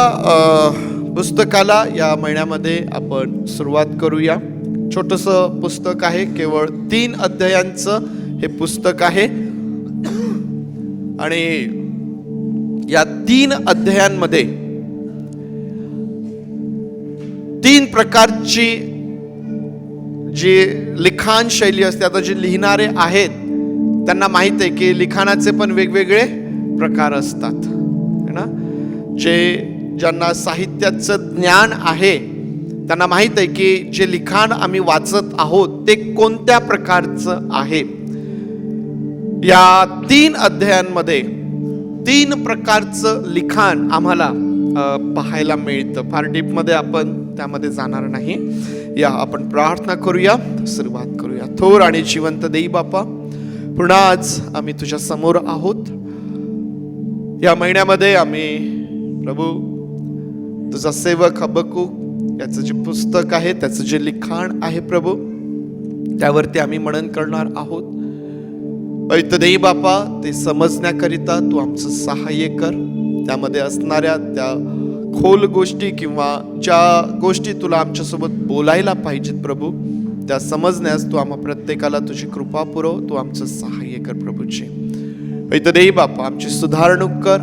पुस्तकाला या महिन्यामध्ये आपण सुरुवात करूया. छोटंसं पुस्तक आहे, केवळ 3 अध्यायांचं हे पुस्तक आहे आणि या 3 अध्यायांमध्ये 3 प्रकारची जी लिखाण शैली असते. आता जे लिहिणारे आहेत त्यांना माहित आहे की लिखाणाचे पण वेगवेगळे प्रकार असतात है ना. ज्यांना साहित्याचं ज्ञान आहे त्यांना माहित आहे की जे लिखाण आम्ही वाचत आहोत ते कोणत्या प्रकारचं आहे. या 3 अध्यायांमध्ये 3 प्रकारचं लिखाण आम्हाला पाहायला मिळतं. फार डीपमध्ये आपण त्यामध्ये जाणार नाही. या आपण प्रार्थना करूया, सुरुवात करूया. थोर आणि जिवंत देई बापा, पुन्हा आज आम्ही तुझ्या समोर आहोत. या महिन्यामध्ये आम्ही प्रभू तुझा सेवक हबक्कूक याचं जे पुस्तक आहे त्याचं जे लिखाण आहे प्रभू त्यावरती आम्ही मनन करणार आहोत. पवित्र देई बापा, ते समजण्याकरिता तू आमचं सहाय्य कर. त्यामध्ये असणाऱ्या त्या खोल गोष्टी किंवा ज्या गोष्टी तुला आमच्यासोबत बोलायला पाहिजेत प्रभू, त्या समजण्यास तू आम्हा प्रत्येकाला तुझी कृपा पुरव. तू आमचं सहाय्य कर प्रभूचे. पवित्र देई बापा, आमची सुधारणूक कर.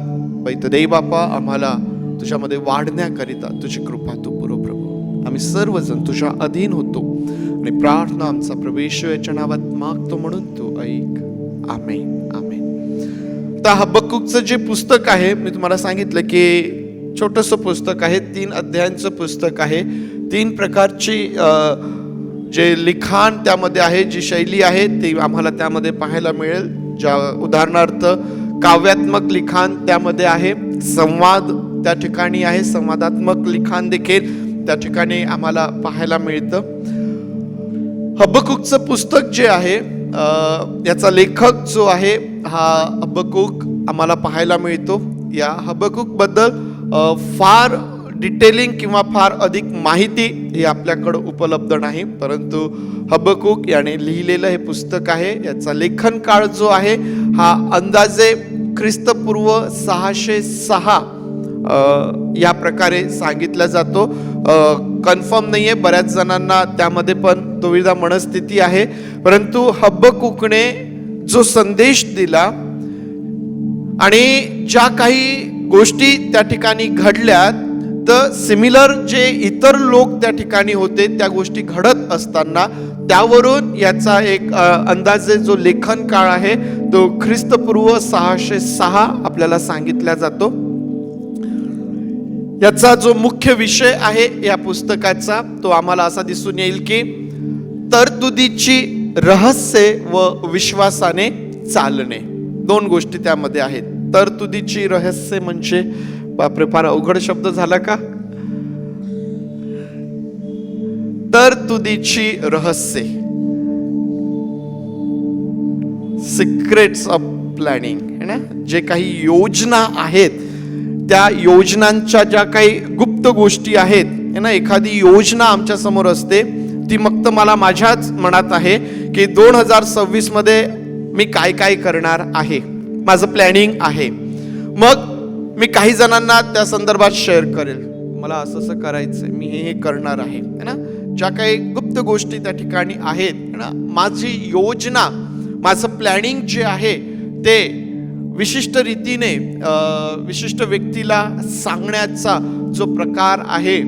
पवित्र देई बापा, आम्हाला तुझ्यामध्ये वाढण्याकरिता तुझी कृपा तू पुरव प्रभू. आम्ही सर्वजण तुझ्या अधीन होतो आणि प्रार्थना आमचा प्रभू येशू याच्या नावात मागतो म्हणून तू ऐक. आमेन, आमेन. आता हबक्कूकचं जे पुस्तक आहे मी तुम्हाला सांगितलं की छोटंसं पुस्तक आहे, 3 अध्यायांचं पुस्तक आहे. 3 प्रकारची जे लिखाण त्यामध्ये आहे, जी शैली आहे ती आम्हाला त्यामध्ये पाहायला मिळेल. ज्या उदाहरणार्थ काव्यात्मक लिखाण त्यामध्ये आहे, संवाद त्या ठिकाणी आहे, संवादात्मक लिखाण देखील त्या ठिकाणी आम्हाला पाहायला मिळतं. हबक्कूकचं पुस्तक जे आहे याचा लेखक जो आहे हा हबक्कूक आम्हाला पाहायला मिळतो. या हबक्कूक बद्दल फार डिटेलिंग किंवा फार अधिक माहिती ही आपल्याकडे उपलब्ध नाही, परंतु हबक्कूक याने लिहिलेलं हे पुस्तक आहे. याचा लेखन काळ जो आहे हा अंदाजे ख्रिस्तपूर्व 606 या प्रकारे सांगितला जातो. कन्फर्म नाहीये, बऱ्याच जणांना त्यामध्ये पण दुविधा मनस्थिती आहे. परंतु हबक्कूकने जो संदेश दिला आणि ज्या काही गोष्टी त्या ठिकाणी घडल्या, तर सिमिलर जे इतर लोक त्या ठिकाणी होते त्या गोष्टी घडत असताना त्यावरून याचा एक अंदाजे जो लेखन काळ आहे तो ख्रिस्तपूर्व 606 आपल्याला सांगितला जातो. याचा जो मुख्य विषय आहे या पुस्तकाचा तो आम्हाला असा दिसून येईल की तरतुदीची रहस्य व विश्वासाने चालणे. दोन गोष्टी त्यामध्ये आहेत. तरतुदीची रहस्य म्हणजे बापरे फार अवघड शब्द झाला का? तरतुदीची रहस्य, सिक्रेट्स ऑफ प्लॅनिंग है ना. जे काही योजना आहेत त्या योजनांच्या ज्या काही गुप्त गोष्टी आहेत है ना. एखादी योजना आमच्या समोर असते ती फक्त मला माझ्याच मनात आहे की 2026 मध्ये मी काय काय करणार आहे, माझं प्लॅनिंग आहे. मग मी काही जणांना त्या संदर्भात शेअर करेल, मला असं असं करायचंय, मी हे करणार आहे है ना. ज्या काही गुप्त गोष्टी त्या ठिकाणी आहेत है ना. माझी योजना, माझं प्लॅनिंग जे आहे ते विशिष्ट रीतीने विशिष्ट व्यक्तीला सांगण्याचा जो प्रकार आहे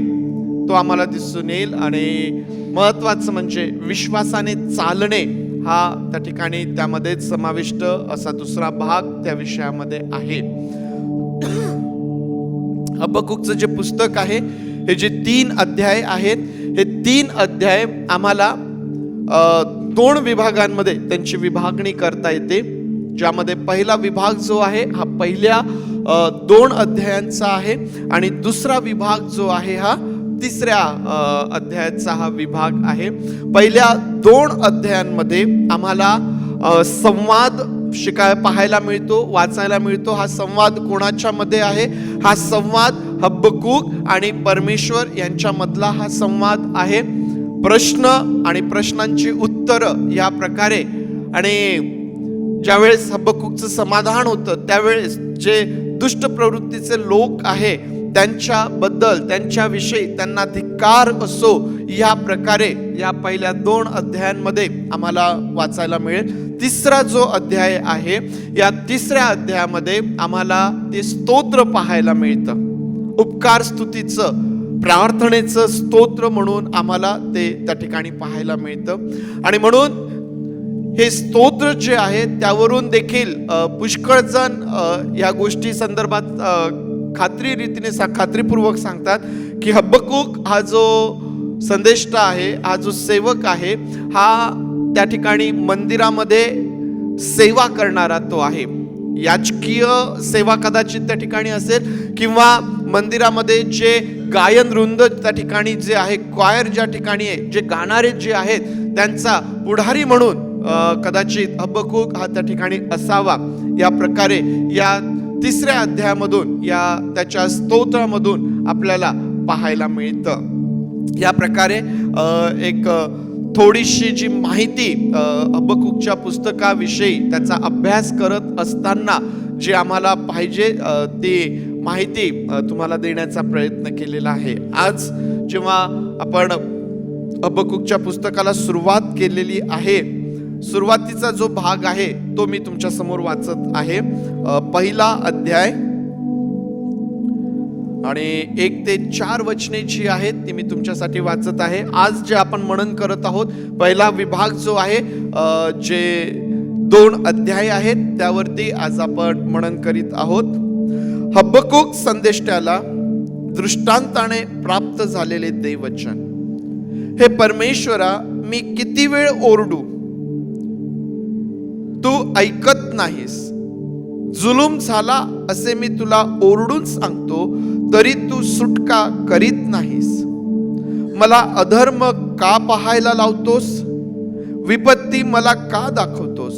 तो आम्हाला दिसून येईल. आणि महत्वाचं म्हणजे विश्वासाने चालणे हा त्या ठिकाणी त्यामध्ये समाविष्ट असा दुसरा भाग त्या विषयामध्ये आहे. हबक्कूकचं जे पुस्तक आहे हे जे 3 अध्याय आहेत, हे 3 अध्याय आम्हाला 2 विभागांमध्ये त्यांची विभागणी करता येते. ज्यामध्ये पहिला विभाग जो आहे हा पहिल्या 2 अध्यायांचा आहे आणि दुसरा विभाग जो आहे हा तिसऱ्या अध्यायाचा हा विभाग आहे. पहिल्या 2 अध्यायांमध्ये आम्हाला संवाद पाहायला मिळतो, वाचायला मिळतो. हा संवाद कोणाच्या मध्ये आहे? हा संवाद हबक्कूक आणि परमेश्वर यांच्यामधला हा संवाद आहे. प्रश्न आणि प्रश्नांची उत्तरं या प्रकारे. आणि ज्यावेळेस हबक्कूकचं समाधान होतं त्यावेळेस जे दुष्ट प्रवृत्तीचे लोक आहे त्यांच्याबद्दल, त्यांच्याविषयी त्यांना धिक्कार असो या प्रकारे या पहिल्या 2 अध्यायांमध्ये आम्हाला वाचायला मिळेल. तिसरा जो अध्याय आहे या तिसऱ्या अध्यायामध्ये आम्हाला ते स्तोत्र पाहायला मिळतं. उपकार स्तुतीचं, प्रार्थनेचं स्तोत्र म्हणून आम्हाला ते त्या ठिकाणी पाहायला मिळतं. आणि म्हणून हे स्तोत्र जे आहे त्यावरून देखील पुष्कळ जण या गोष्टी संदर्भात खात्रीपूर्वक सांगतात की हबक्कूक हा जो संदेष्टा आहे, हा जो सेवक आहे, हा त्या ठिकाणी मंदिरामध्ये सेवा करणारा तो आहे. याजकीय सेवा कदाचित त्या ठिकाणी असेल किंवा मंदिरामध्ये जे गायन वृंद त्या ठिकाणी जे आहे, क्वायर ज्या ठिकाणी आहे, जे गाणारे जे आहेत त्यांचा पुढारी म्हणून कदाचित हबक्कूक हा त्या ठिकाणी असावा. या प्रकारे या तिसऱ्या अध्यायामधून या त्याच्या स्तोत्रामधून आपल्याला पाहायला मिळतं. या प्रकारे एक थोडीशी जी माहिती हबक्कूकच्या पुस्तकाविषयी त्याचा अभ्यास करत असताना जी आम्हाला पाहिजे ती माहिती तुम्हाला देण्याचा प्रयत्न केलेला आहे. आज जेव्हा आपण हबक्कूकच्या पुस्तकाला सुरुवात केलेली आहे, सुरुवातीचा जो भाग आहे तो मी तुमच्या समोर वाचत आहे. पहिला अध्याय आणि 1 ते 4 वचने जी आहेत ती मी तुमच्यासाठी वाचत आहे. आज जे आपण मनन करत आहोत, पहिला विभाग जो आहे जे 2 अध्याय आहेत त्यावरती आज आपण मनन करीत आहोत. हबक्कूक संदेष्ट्याला दृष्टांताने प्राप्त झालेले देववचन. हे परमेश्वरा, मी किती वेळ ओरडू, तू ऐकत नाहीस. जुलूम झाला असे मी तुला ओरडून सांगतो तरी तू सुटका करीत नाहीस. मला अधर्म का पाहायला लावतोस? विपत्ती मला का दाखवतोस?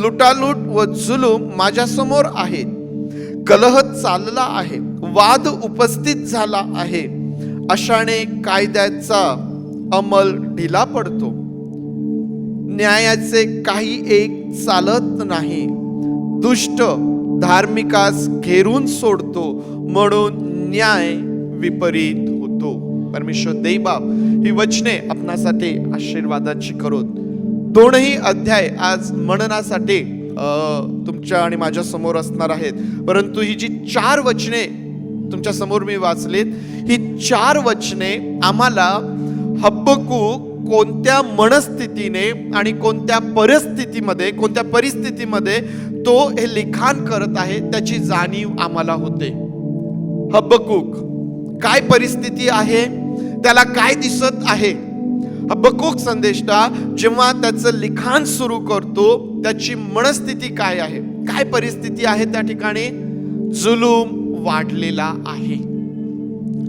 लुटालूट व जुलूम माझ्या समोर आहेत. कलह चालला आहे, वाद उपस्थित झाला आहे. अशाने कायद्याचा अंमल ढिला पडतो. न्यायाचे काही एक चालत नाही. दुष्ट धार्मिकास घेरून सोडतो म्हणून न्याय विपरीत होतो. परमेश्वर देवबाप ही वचने आपणासाठी आशीर्वादाची करोत. 2ही अध्याय आज मननासाठी तुमच्या आणि माझ्या समोर असणार आहेत. परंतु ही जी 4 वचने तुमच्या समोर मी वाचलीत, ही 4 वचने आम्हाला हबक्कूक कोणत्या मनस्थितीने आणि कोणत्या परिस्थितीमध्ये तो हे लिखाण करत आहे त्याची जाणीव आम्हाला होते. हबक्कूक काय परिस्थिती आहे, त्याला काय दिसत आहे. हबक्कूक संदेष्टा जेव्हा त्याचं लिखाण सुरू करतो, त्याची मनस्थिती काय आहे, काय परिस्थिती आहे त्या ठिकाणी. जुलूम वाढलेला आहे,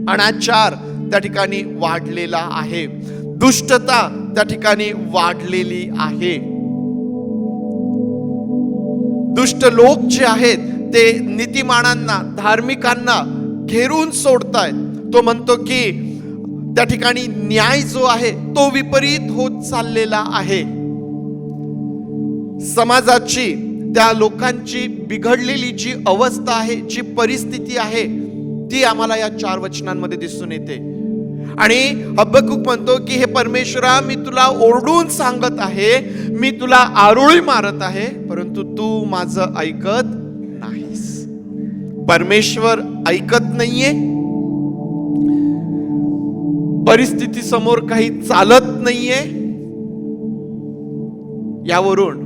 अनाचार त्या ठिकाणी वाढलेला आहे, दुष्टता त्या ठिकाणी वाढलेली आहे. दुष्ट लोक जे आहेत ते नीतिमानांना, धार्मिकांना घेरून सोडतायत. तो म्हणतो की त्या ठिकाणी न्याय जो आहे तो विपरीत होत चाललेला आहे. समाजाची, त्या लोकांची बिघडलेली जी अवस्था आहे, जी परिस्थिती आहे, ती आम्हाला या 4 वचनांमध्ये दिसून येते. आणि हबक्कूक म्हणतो की हे परमेश्वरा, मी तुला ओरडून सांगत आहे, मी तुला आरोळी मारत आहे, परंतु तू माझं ऐकत नाहीस. परमेश्वर ऐकत नाहीये, परिस्थिती समोर काही चालत नाहीये. यावरून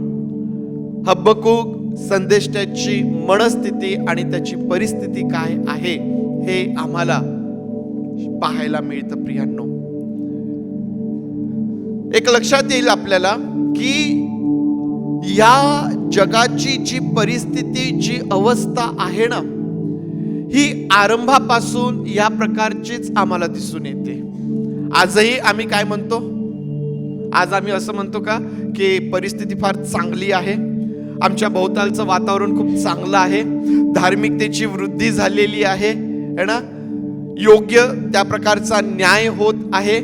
हबक्कूक संदेष्टाची मनस्थिती आणि त्याची परिस्थिती काय आहे हे आम्हाला पाहायला मिळतं. प्रियांनो, एक लक्षात येईल आपल्याला की या जगाची जी परिस्थिती, जी अवस्था आहे ना, ही आरंभापासून या प्रकारचीच आम्हाला दिसून येते. आजही आम्ही काय म्हणतो, आज आम्ही असं म्हणतो का की परिस्थिती फार चांगली आहे, आमच्या भोवतालचं वातावरण खूप चांगलं आहे, धार्मिकतेची वृद्धी झालेली आहे, है ना, योग्य त्या प्रकारचा न्याय होत आहे.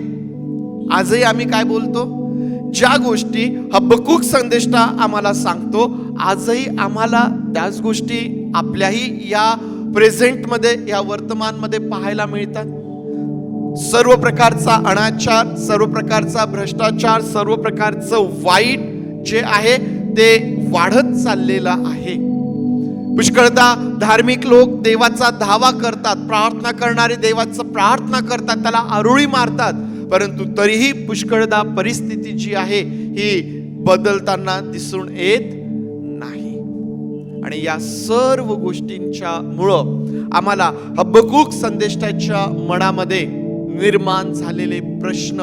आजही आम्ही काय बोलतो, ज्या गोष्टी हबक्कूक संदेष्टा आम्हाला सांगतो, आजही आम्हाला त्याच गोष्टी आपल्याही या प्रेझेंटमध्ये, या वर्तमानमध्ये पाहायला मिळतात. सर्व प्रकारचा अनाचार, सर्व प्रकारचा भ्रष्टाचार, सर्व प्रकारचं वाईट जे आहे ते वाढत चाललेला आहे. पुष्कळदा धार्मिक लोक देवाचा धावा करतात, प्रार्थना करणारे देवाचं प्रार्थना करतात, त्याला आरोळी मारतात, परंतु तरीही पुष्कळदा परिस्थिती जी आहे ही बदलताना दिसून येत नाही. आणि या सर्व गोष्टींच्या मुळे आम्हाला हबक्कूक संदेष्टाच्या मनामध्ये निर्माण झालेले प्रश्न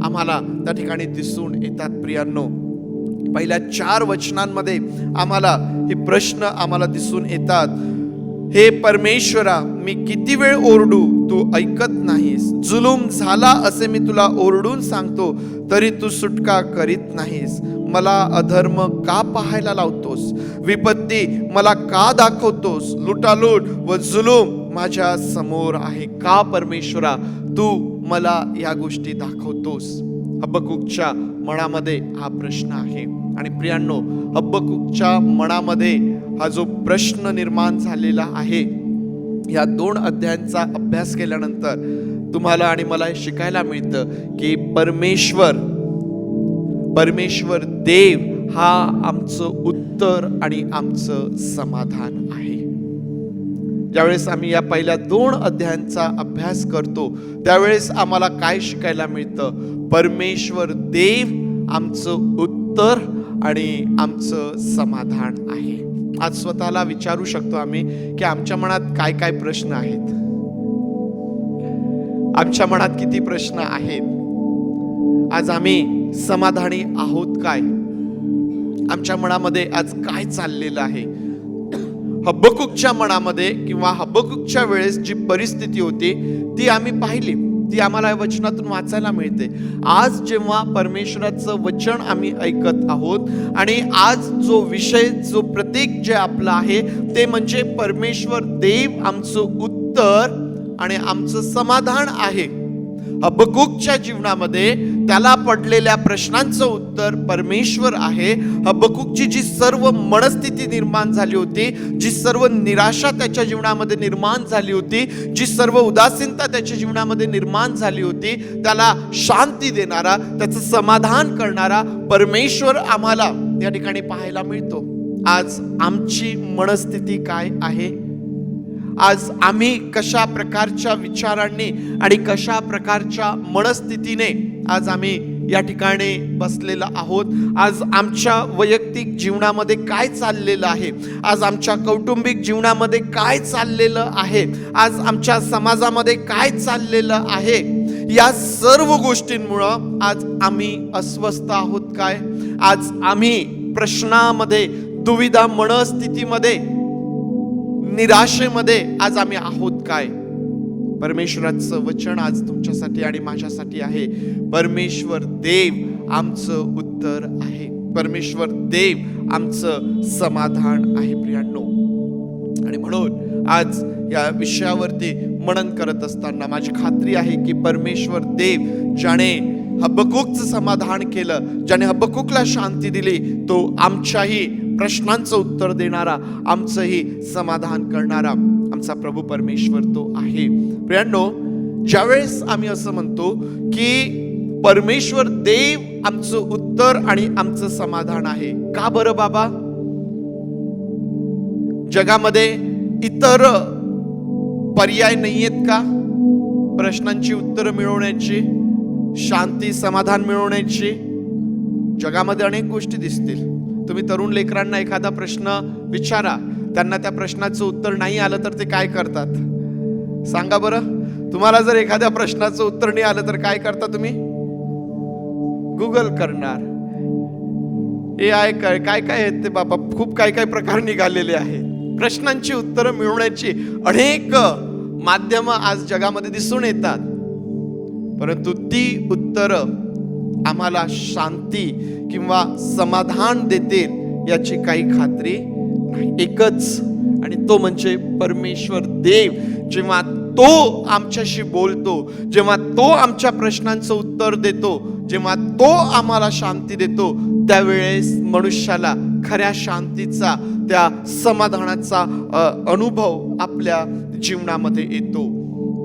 आम्हाला त्या ठिकाणी दिसून येतात. प्रियांनो, पहिल्या 4 वचनांमध्ये आम्हाला हे प्रश्न आम्हाला दिसून येतात. हे परमेश्वरा, मी किती वेळ ओरडू, तू ऐकत नाहीस. जुलूम झाला असे मी तुला ओरडून सांगतो, तरी तू सुटका करीत नाहीस. मला अधर्म का पाहायला लावतोस, विपत्ती मला का दाखवतोस. लुटालूट व जुलूम माझ्या समोर आहे. का परमेश्वरा तू मला या गोष्टी दाखवतोस. हबक्कूकच्या मनामध्ये हा प्रश्न आहे. आणि प्रियांनो, हबक्कूकच्या मनामध्ये हा जो प्रश्न निर्माण झालेला आहे, या 2 अध्यायांचा अभ्यास केल्यानंतर तुम्हाला आणि मला हे शिकायला मिळतं की परमेश्वर देव हा आमचं उत्तर आणि आमचं समाधान आहे. ज्यावेळेस आम्ही या पहिल्या 2 अध्यायांचा अभ्यास करतो, त्यावेळेस आम्हाला काय शिकायला मिळतं, परमेश्वर देव आमचं उत्तर आणि आमचं समाधान आहे. आज स्वतःला विचारू शकतो आम्ही की आमच्या मनात काय काय प्रश्न आहेत, आमच्या मनात किती प्रश्न आहेत. आज आम्ही समाधानी आहोत काय, आमच्या मनामध्ये आज काय चाललेलं आहे. हबक्कूकच्या मनामध्ये किंवा हबक्कूकच्या वेळेस जी परिस्थिती होती ती आम्ही पाहिली, ती आम्हाला या वचनातून वाचायला मिळते. आज जेव्हा परमेश्वराचं वचन आम्ही ऐकत आहोत आणि आज जो विषय, जो प्रतीक जे आपलं आहे ते म्हणजे परमेश्वर देव आमचं उत्तर आणि आमचं समाधान आहे. हबक्कूकच्या जीवनामध्ये त्याला पडलेल्या प्रश्नांचं उत्तर परमेश्वर आहे. हबक्कूकची जी सर्व मनस्थिती निर्माण झाली होती, जी सर्व निराशा त्याच्या जीवनामध्ये निर्माण झाली होती, जी सर्व उदासीनता त्याच्या जीवनामध्ये निर्माण झाली होती, त्याला शांती देणारा, त्याचं समाधान करणारा परमेश्वर आम्हाला या ठिकाणी पाहायला मिळतो. आज आमची मनस्थिती काय आहे, आज आम्ही कशा प्रकारच्या विचारांनी आणि कशा प्रकारच्या मनस्थितीने आज आम्ही या ठिकाणी बसलेलो आहोत. आज आमच्या वैयक्तिक जीवनामध्ये काय चाललेलं आहे, आज आमच्या कौटुंबिक जीवनामध्ये काय चाललेलं आहे, आज आमच्या समाजामध्ये काय चाललेलं आहे, या सर्व गोष्टींमुळं आज आम्ही अस्वस्थ आहोत काय? आज आम्ही प्रश्नामध्ये, दुविधा, मनस्थितीमध्ये, निराशेमध्ये आज आम्ही आहोत काय? परमेश्वराचं वचन आज तुमच्यासाठी आणि माझ्यासाठी आहे. परमेश्वर देव आमचं उत्तर आहे. परमेश्वर देव आमचं समाधान आहे प्रियांनो. आणि म्हणून आज या विषयावरती मनन करत असताना माझी खात्री आहे की परमेश्वर देव ज्याने हबक्कूकचं समाधान केलं, ज्याने हबक्कूकला शांती दिली, तो आमच्याही प्रश्नांचं उत्तर देणारा, आमचंही समाधान करणारा आमचा प्रभू परमेश्वर तो आहे. प्रियांनो, ज्यावेळेस आम्ही असं म्हणतो की परमेश्वर देव आमचं उत्तर आणि आमचं समाधान आहे, का बरं बाबा? जगामध्ये इतर पर्याय नाहीयेत का प्रश्नांची उत्तरं मिळवण्याची, शांती, समाधान मिळवण्याची? जगामध्ये अनेक गोष्टी दिसतील. तुम्ही तरुण लेकरांना एखादा प्रश्न विचारा, त्यांना त्या प्रश्नाचं उत्तर नाही आलं तर ते काय करतात सांगा बरं? तुम्हाला जर एखाद्या प्रश्नाचं उत्तर नाही आलं तर काय करता तुम्ही? गुगल करणार. AI काय काय आहेत ते बाबा, खूप काय काय प्रकार निघालेले आहेत. प्रश्नांची उत्तरं मिळवण्याची अनेक माध्यमं आज जगामध्ये दिसून येतात, परंतु ती उत्तरं आम्हाला शांती किंवा समाधान देतील याची काही खात्री नाही. एकच, आणि तो म्हणजे परमेश्वर देव. जेव्हा तो आमच्याशी बोलतो, जेव्हा तो आमच्या प्रश्नांचं उत्तर देतो, जेव्हा तो आम्हाला शांती देतो, त्यावेळेस मनुष्याला खऱ्या शांतीचा, त्या समाधानाचा अनुभव आपल्या जीवनामध्ये येतो.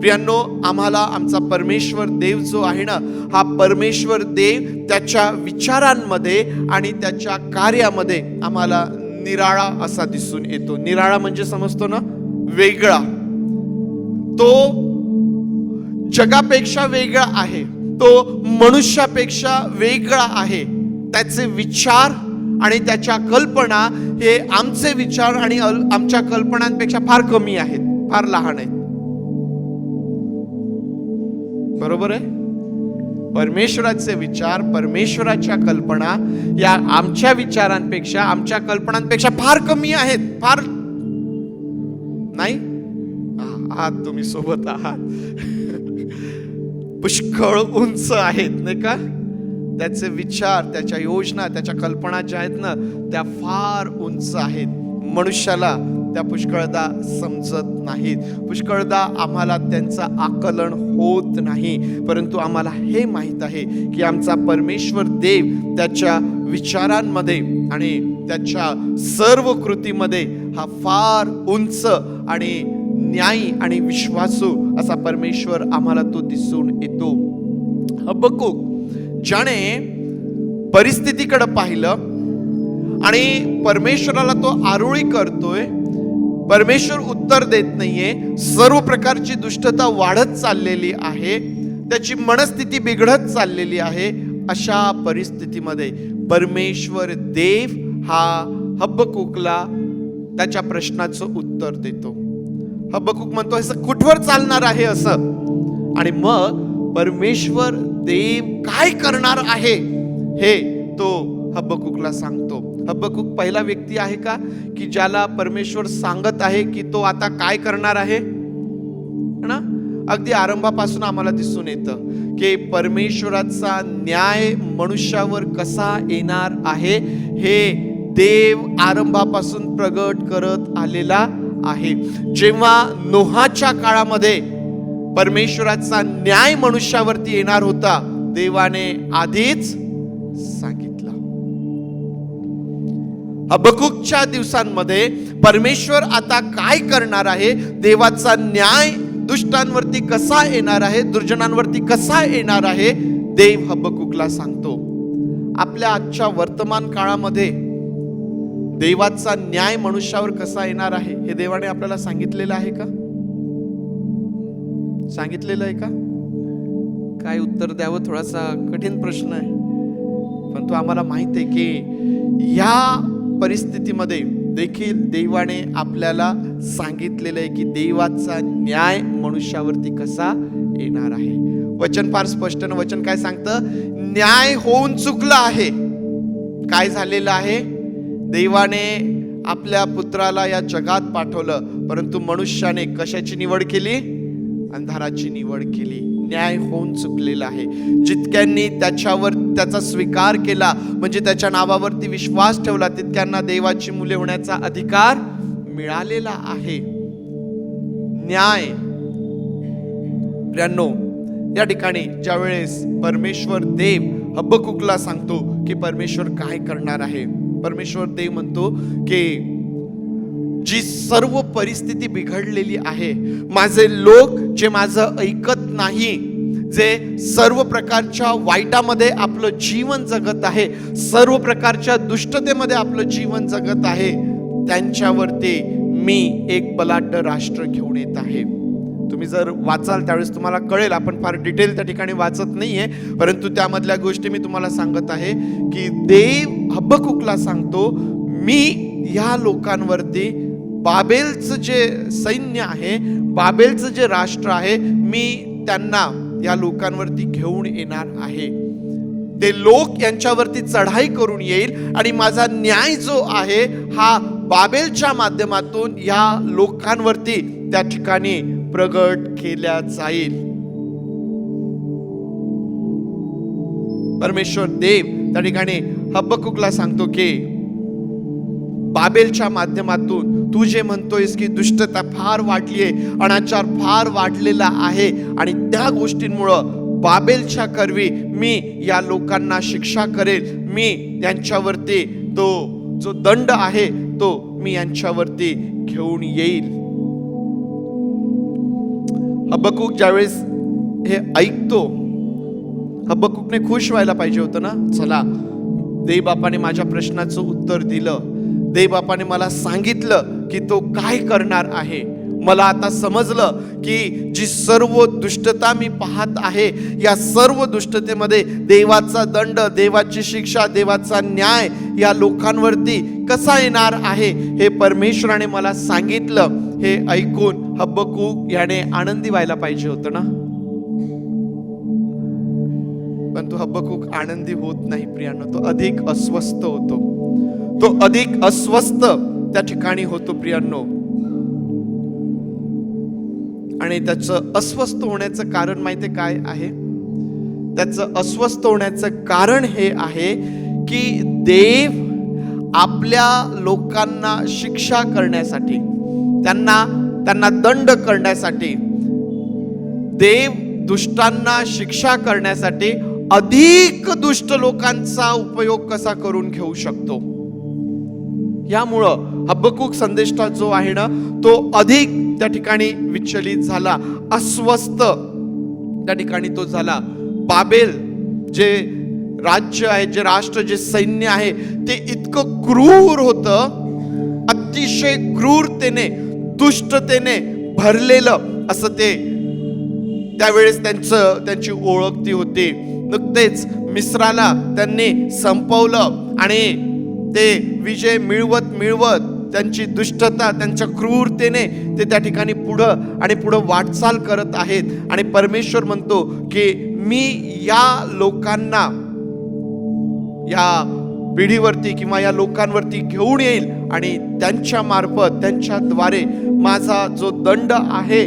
प्रियांनो, आम्हाला आमचा परमेश्वर देव जो आहे ना, हा परमेश्वर देव त्याच्या विचारांमध्ये आणि त्याच्या कार्यामध्ये आम्हाला निराळा असा दिसून येतो. निराळा म्हणजे समजतो ना, वेगळा. तो जगापेक्षा वेगळा आहे, तो मनुष्यापेक्षा वेगळा आहे. त्याचे विचार आणि त्याच्या कल्पना हे आमचे विचार आणि आमच्या कल्पनांपेक्षा फार कमी आहेत, फार लहान आहेत. बरोबर आहे? परमेश्वराचे विचार, परमेश्वराच्या कल्पना या आमच्या विचारांपेक्षा, आमच्या कल्पनांपेक्षा फार कमी आहेत. फार नाही आहात तुम्ही, सोबत आहात. पुष्कळ उंच आहेत नाही का? त्याचे विचार, त्याच्या योजना, त्याच्या कल्पना ज्या आहेत ना, त्या फार उंच आहेत. मनुष्याला त्या पुष्कळदा समजत नाहीत, पुष्कळदा आम्हाला त्यांचं आकलन होत नाही. परंतु आम्हाला हे माहीत आहे की आमचा परमेश्वर देव त्याच्या विचारांमध्ये आणि त्याच्या सर्व कृतीमध्ये हा फार उंच आणि न्यायी आणि विश्वासू असा परमेश्वर आम्हाला तो दिसून येतो. हबक्कूक ज्याने परिस्थितीकडे पाहिलं आणि परमेश्वराला तो आरोळी करतोय, परमेश्वर उत्तर देत नाहीये, सर्व प्रकारची दुष्टता वाढत चाललेली आहे, त्याची मनस्थिती बिघडत चाललेली आहे. अशा परिस्थितीमध्ये परमेश्वर देव हा हबक्कूकला त्याच्या प्रश्नाचं उत्तर देतो. हबक्कूक म्हणतो असं कुठवर चालणार आहे असं, आणि मग परमेश्वर देव काय करणार आहे हे तो हबक्कूकला सांगतो. हबक्कूक पहिला व्यक्ती आहे का की ज्याला परमेश्वर सांगत आहे की तो आता काय करणार आहे ना? अगदी आरंभापासून आम्हाला दिसून येतं की परमेश्वराचा न्याय मनुष्यावर कसा येणार आहे हे देव आरंभापासून प्रगट करत आलेला आहे. जेव्हा नोहाच्या काळामध्ये परमेश्वराचा न्याय मनुष्यावरती येणार होता, देवाने आधीच सांगितलं. हबक्कूकच्या दिवसांमध्ये परमेश्वर आता काय करणार आहे, देवाचा न्याय दुष्टांवरती कसा येणार आहे, दुर्जनांवरती कसा येणार आहे, देव हबक्कूकला सांगतो. आपल्या आजच्या वर्तमान काळामध्ये देवाचा न्याय मनुष्यावर कसा येणार आहे हे देवाने आपल्याला सांगितलेलं आहे का? सांगितलेलं आहे का? काय उत्तर द्यावं, थोडासा कठीण प्रश्न आहे. पण तो आम्हाला माहित आहे की या परिस्थितीमध्ये देखील देवाने आपल्याला सांगितलेलं आहे की देवाचा न्याय मनुष्यावरती कसा येणार आहे. वचन फार स्पष्ट ना. वचन काय सांगतं? न्याय होऊन चुकला आहे. काय झालेलं आहे? देवाने आपल्या पुत्राला या जगात पाठवलं, परंतु मनुष्याने कशाची निवड केली? अंधाराची निवड केली. न्याय होऊन चुकलेला आहे. जितक्यांनी त्याच्यावर त्याचा स्वीकार केला, म्हणजे त्याच्या नावावरती विश्वास ठेवला, तितक्यांना देवाची मुले होण्याचा अधिकार मिळालेला आहे. न्याय प्रियांनो, या ठिकाणी ज्या वेळेस परमेश्वर देव हबक्कूकला सांगतो की परमेश्वर काय करणार आहे, परमेश्वर देव म्हणतो की जी सर्व परिस्थिती बिघडलेली आहे, माझे लोक जे माझं ऐकत नाही, जे सर्व प्रकारच्या वाईटामध्ये आपलं जीवन जगत आहे, सर्व प्रकारच्या दुष्टतेमध्ये आपलं जीवन जगत आहे, त्यांच्यावरती मी एक बलाढ्य राष्ट्र घेऊन येत आहे. तुम्ही जर वाचाल त्यावेळेस तुम्हाला कळेल. आपण फार डिटेल त्या ठिकाणी वाचत नाहीये, परंतु त्यामधल्या गोष्टी मी तुम्हाला सांगत आहे की देव हबक्कूकला सांगतो, मी या लोकांवरती बाबेलचं जे सैन्य आहे, बाबेलचं जे राष्ट्र आहे, मी त्यांना या लोकांवरती घेऊन येणार आहे. ते लोक यांच्यावरती चढाई करून येईल आणि माझा न्याय जो आहे हा बाबेलच्या माध्यमातून या लोकांवरती त्या ठिकाणी प्रगट केला जाईल. परमेश्वर देव त्या ठिकाणी हबक्कूकला सांगतो की बाबेलच्या माध्यमातून तू जे म्हणतोयस की दुष्टता फार वाढलीये, अनाचार फार वाढलेला आहे, आणि त्या गोष्टींमुळं बाबेलच्या करवी मी या लोकांना शिक्षा करेल. मी त्यांच्यावरती तो जो दंड आहे तो मी यांच्यावरती घेऊन येईल. हबक्कूक ज्यावेळेस हे ऐकतो, हबक्कूकने खुश व्हायला पाहिजे होतं ना. चला, देवबापाने माझ्या प्रश्नाचं उत्तर दिलं, देवबापाने मला सांगितलं की तो काय करणार आहे. मला आता समजलं की जी सर्व दुष्टता मी पाहत आहे, या सर्व दुष्टतेमध्ये देवाचा दंड, देवाची शिक्षा, देवाचा न्याय या लोकांवरती कसा येणार आहे हे परमेश्वराने मला सांगितलं. हे ऐकून हबक्कूक याने आनंदी व्हायला पाहिजे होतं ना. पण तो हबक्कूक आनंदी होत नाही प्रियांनो, तो अधिक अस्वस्थ होतो. तो अधिक अस्वस्थ त्या ठिकाणी होतो प्रियांनो. आणि त्याचं अस्वस्थ होण्याचं कारण माहिती काय आहे? त्याचं अस्वस्थ होण्याचं कारण हे आहे की देव आपल्या लोकांना शिक्षा करण्यासाठी, त्यांना दंड करण्यासाठी, देव दुष्टांना शिक्षा करण्यासाठी अधिक दुष्ट लोकांचा उपयोग कसा करून घेऊ शकतो, यामुळं हबक्कूक संदेष्टा जो आहे ना, तो अधिक त्या ठिकाणी विचलित झाला, अस्वस्थ त्या ठिकाणी तो झाला. बाबेल जे राज्य आहे, जे राष्ट्र, जे सैन्य आहे, ते इतकं क्रूर होतं, अतिशय क्रूरतेने, दुष्टतेने भरलेलं असं ते त्यावेळेस त्यांची ओळख ती होती. नुकतेच मिस्राला त्यांनी संपवलं आणि ते विजय मिळवत त्यांची दुष्टता, त्यांच्या क्रूरतेने ते त्या ठिकाणी पुढं वाटचाल करत आहेत. आणि परमेश्वर म्हणतो की मी या लोकांना, या पिढीवरती किंवा या लोकांवरती घेऊन येईल आणि त्यांच्या मार्फत, त्यांच्याद्वारे माझा जो दंड आहे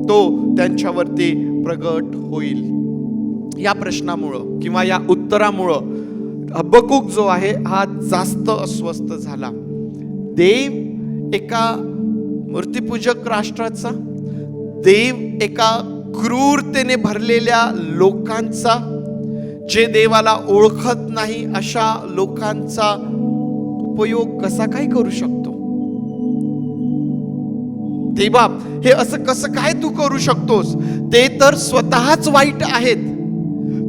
तो त्यांच्यावरती प्रगट होईल. या प्रश्नामुळं किंवा या उत्तरामुळं हबक्कूक जो आहे हा जास्त अस्वस्थ झाला. देव एका मूर्तिपूजक राष्ट्राचा, देव एका क्रूरतेने भरलेल्या लोकांचा, जे देवाला ओळखत नाही अशा लोकांचा उपयोग कसा काय करू शकतो? देवबाप, हे असं कसं काय तू करू शकतोस? ते तर स्वतःच वाईट आहेत,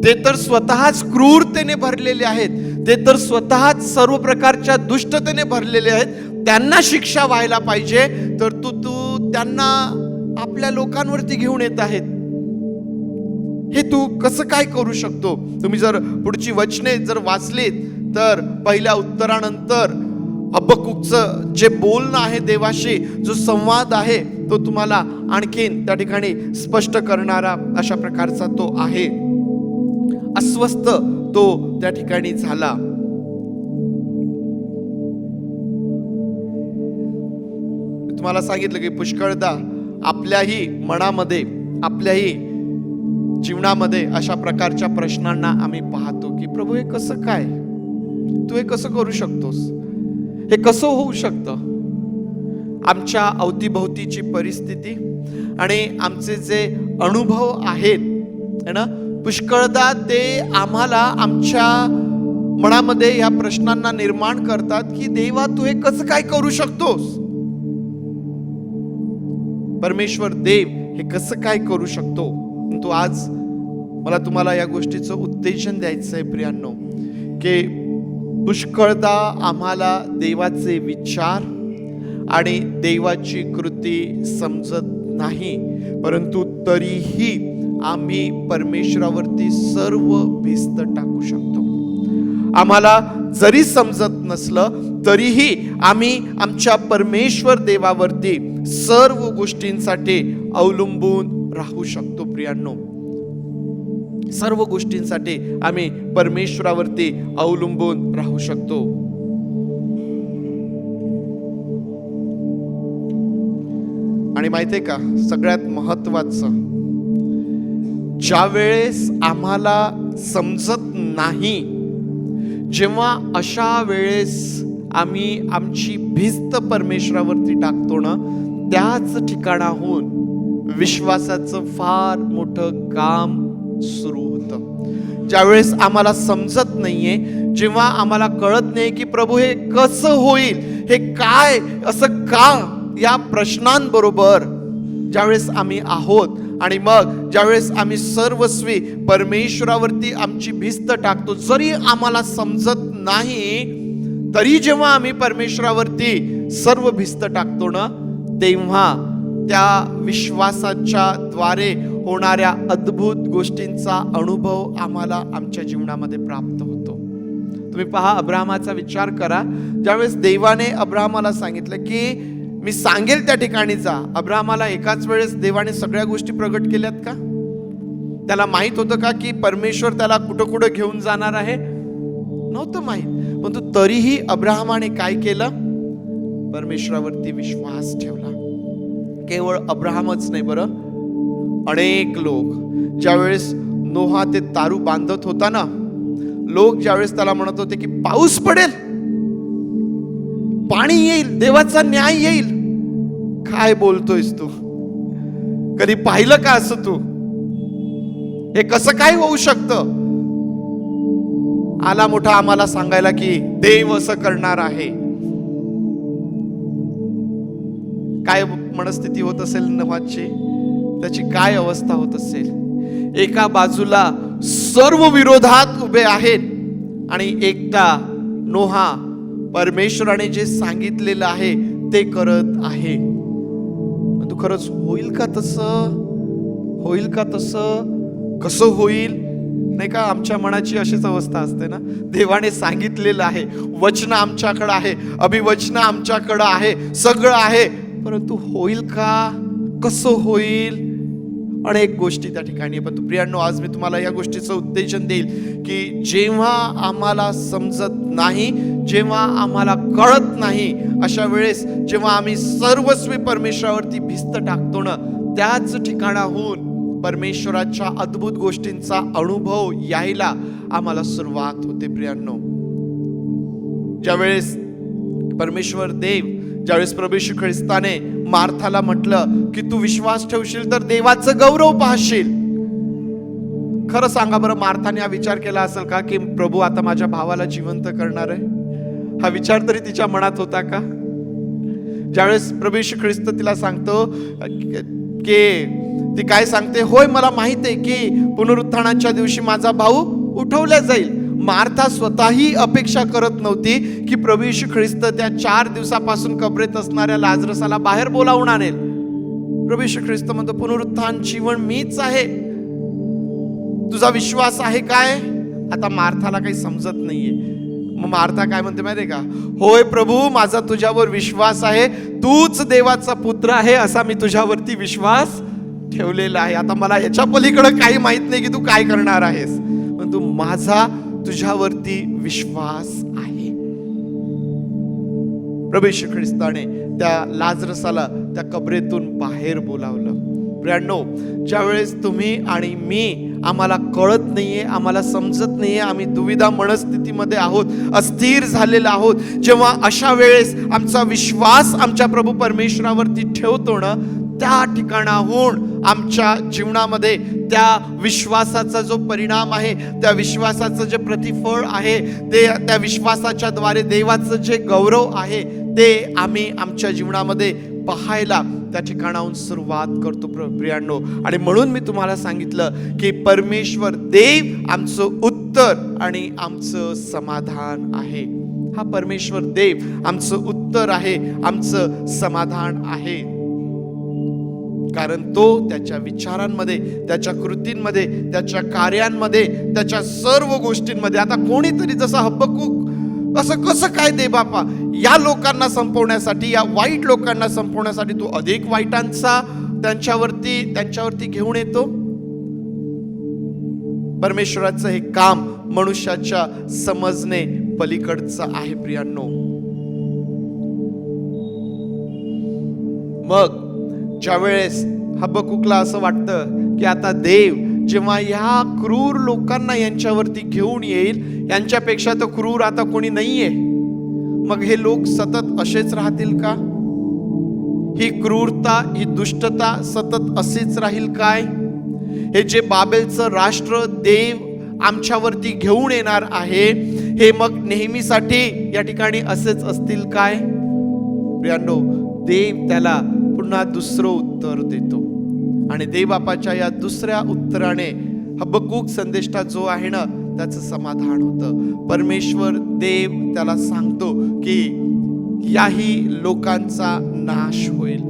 ते तर स्वतःच क्रूरतेने भरलेले आहेत, ते तर स्वतःच सर्व प्रकारच्या दुष्टतेने भरलेले आहेत. त्यांना शिक्षा व्हायला पाहिजे, तर तू त्यांना आपल्या लोकांवरती घेऊन येत आहेत. हे तू कसं काय करू शकतो. तुम्ही जर पुढची वचने जर वाचलीत तर पहिल्या उत्तरानंतर हबक्कूकचं जे बोलणं आहे देवाशी, जो संवाद आहे तो तुम्हाला आणखीन त्या ठिकाणी स्पष्ट करणारा अशा प्रकारचा तो आहे. अस्वस्थ तो त्या ठिकाणी झाला. तुम्हाला सांगितलं की पुष्कळदा आपल्याही मनामध्ये, आपल्याही जीवनामध्ये अशा प्रकारच्या प्रश्नांना आम्ही पाहतो की प्रभू हे कसं काय, तू हे कसं करू शकतोस, हे कसं होऊ शकतं. आमच्या अवतीभोवतीची परिस्थिती आणि आमचे जे अनुभव आहेत है ना, पुष्कळदा ते आम्हाला आमच्या मनामध्ये या प्रश्नांना निर्माण करतात की देवा तू हे कसं काय करू शकतोस. परमेश्वर देव हे कसं काय करू शकतो. तू आज मला तुम्हाला या गोष्टीचं उत्तेजन द्यायचं आहे प्रियांनो, की पुष्कळदा आम्हाला देवाचे विचार आणि देवाची कृती समजत नाही, परंतु तरीही आम्ही परमेश्वरावरती सर्व भिस्त टाकू शकतो. आम्हाला जरी समजत नसलं तरीही आम्ही आमच्या परमेश्वर देवावरती सर्व गोष्टींसाठी अवलंबून राहू शकतो. प्रियांनो, सर्व गोष्टींसाठी आम्ही परमेश्वरावरती अवलंबून राहू शकतो. आणि माहितीये का, सगळ्यात महत्वाचं, ज्या वेळेस आम्हाला समजत नाही, जेव्हा अशा वेळेस आम्ही आमची भिस्त परमेश्वरावरती टाकतो ना, त्याच ठिकाणाहून विश्वासाचं फार मोठं काम सुरू होतं. ज्यावेळेस आम्हाला समजत नाहीये, जेव्हा आम्हाला कळत नाही की प्रभू हे कसं होईल, हे काय, असं का, या प्रश्नांबरोबर ज्यावेळेस आम्ही आहोत आणि मग ज्यावेळेस आम्ही सर्वस्वी परमेश्वरावरती आमची भिस्त टाकतो, जरी आम्हाला समजत नाही तरी जेव्हा आम्ही परमेश्वरावरती सर्व भिस्त टाकतो ना, तेव्हा त्या विश्वासाच्या द्वारे होणाऱ्या अद्भुत गोष्टींचा अनुभव आम्हाला आमच्या जीवनामध्ये प्राप्त होतो. तुम्ही पहा, अब्राहमाचा विचार करा. ज्यावेळेस देवाने अब्राहमाला सांगितलं की मी सांगेल त्या ठिकाणी जा, अब्राहमाला एकाच वेळेस देवाने सगळ्या गोष्टी प्रगट केल्यात का? त्याला माहित होतं का की परमेश्वर त्याला कुठं कुठं घेऊन जाणार आहे? नव्हतं माहित. परंतु तरीही अब्राहमाने काय केलं? परमेश्वरावरती विश्वास ठेवला. केवळ अब्राहमच नाही बरं, अनेक लोक, ज्यावेळेस नोहा ते तारू बांधत होता ना, लोक ज्यावेळेस त्याला म्हणत होते की पाऊस पडेल, पाणी येईल, देवाचा न्याय येईल, काय बोलतोयस तू? कधी पाहिलं का असं तू? हे कसं काय होऊ शकतं? आला मोठा आम्हाला सांगायला की देव असं करणार आहे. काय मनस्थिती होत असेल नोहाची, त्याची काय अवस्था होत असेल? एका बाजूला सर्व विरोधात उभे आहेत आणि एकटा नोहा परमेश्वराने जे सांगितलेलं आहे ते करत आहे. तू खरंच होईल का तसं? होईल का तसं? कसं होईल? नाही का, आमच्या मनाची अशीच अवस्था असते ना. देवाने सांगितलेलं आहे, वचन आमच्याकडे आहे, अभिवचन आमच्याकडे आहे, सगळं आहे, परंतु होईल का? कसं होईल? अनेक गोष्टी त्या ठिकाणी. पण प्रियांनो, आज मी तुम्हाला या गोष्टीचं उत्तेजन देईल की जेव्हा आम्हाला समजत नाही, जेव्हा आम्हाला कळत नाही, अशा वेळेस जेव्हा आम्ही सर्वस्वी परमेश्वरावरती भिस्त टाकतो ना, त्याच ठिकाणाहून परमेश्वराच्या अद्भुत गोष्टींचा अनुभव यायला आम्हाला सुरुवात होते. प्रियांनो, ज्यावेळेस परमेश्वर देव, ज्यावेळेस प्रभू येशू ख्रिस्ताने मार्थाला म्हटलं की तू विश्वास ठेवशील तर देवाचं गौरव पाहशील. खरं सांगा बरं, मार्थाने हा विचार केला असेल का की प्रभू आता माझ्या भावाला जिवंत करणार आहे? हा विचार तरी तिच्या मनात होता का? ज्यावेळेस प्रभू येशू ख्रिस्त तिला सांगतो की ती काय सांगते, होय मला माहित आहे की पुनरुत्थानाच्या दिवशी माझा भाऊ उठवला जाईल. मार्था स्वतःही अपेक्षा करत नव्हती की प्रभू येशू ख्रिस्त त्या 4 दिवसापासून कबरेत असणाऱ्या लाजरसाला बाहेर बोलावून आणेल. प्रभू येशू ख्रिस्त म्हणतो पुनरुत्थान जीवन मीच आहे. तुझा विश्वास आहे काय? आता मार्थाला काही समजत नाहीये. मग मार्था काय म्हणते माहितीये का? होय प्रभू, माझा तुझ्यावर विश्वास आहे, तूच देवाचा पुत्र आहे असा मी तुझ्यावरती विश्वास ठेवलेला आहे. आता मला याच्या पलीकडे काही माहित नाही की तू काय करणार आहेस, पण तू माझा तुझ्यावरती विश्वास आहे. प्रभू येशू ख्रिस्ताने त्या लाजरसाला त्या कबरेतून बाहेर बोलावलं. प्रियांनो, ज्यावेळेस तुम्ही आणि मी, आम्हाला कळत नाहीये, आम्हाला समजत नाहीये, आम्ही दुविधा मनस्थितीमध्ये आहोत, अस्थिर झालेलो आहोत, जेव्हा अशा वेळेस आमचा विश्वास आमच्या प्रभू परमेश्वरावरती ठेवतो ना, त्या ठिकाणाहून आमच्या जीवनामध्ये त्या विश्वासाचा जो परिणाम आहे, त्या विश्वासाचं जे प्रतिफळ आहे, ते त्या विश्वासाच्या द्वारे देवाचं जे गौरव आहे ते आम्ही आमच्या जीवनामध्ये पाहायला त्या ठिकाणाहून सुरुवात करतो प्रियांनो. आणि म्हणून मी तुम्हाला सांगितलं की परमेश्वर देव आमचं उत्तर आणि आमचं समाधान आहे. हा परमेश्वर देव आमचं उत्तर आहे, आमचं समाधान आहे, कारण तो त्याच्या विचारांमध्ये, त्याच्या कृतींमध्ये, त्याच्या कार्यांमध्ये, त्याच्या सर्व गोष्टींमध्ये. आता कोणीतरी जसं हबक्कूक, असं कसं काय दे बापा, या लोकांना संपवण्यासाठी, या वाईट लोकांना संपवण्यासाठी तू अधिक वाईटांचा त्यांच्यावरती घेऊन येतो. परमेश्वराचं हे काम मनुष्याच्या समजणे पलीकडचं आहे प्रियांनो. मग ज्यावेळेस हबक्कूकला असं वाटतं की आता देव जेव्हा ह्या क्रूर लोकांना यांच्यावरती घेऊन येईल, यांच्यापेक्षा तर क्रूर आता कोणी नाहीये, मग हे लोक सतत असेच राहतील का? ही क्रूरता, ही दुष्टता सतत असेच राहील काय? हे जे बाबेलचं राष्ट्र देव आमच्यावरती घेऊन येणार आहे, हे मग नेहमीसाठी या ठिकाणी असेच असतील काय? प्रियांनो, देव त्याला पुन्हा दुसरं उत्तर देतो आणि देवबापाच्या या दुसऱ्या उत्तराने हबक्कूक संदेष्टा जो आहे ना, त्याचं समाधान होतं. परमेश्वर देव त्याला सांगतो की याही लोकांचा नाश होईल.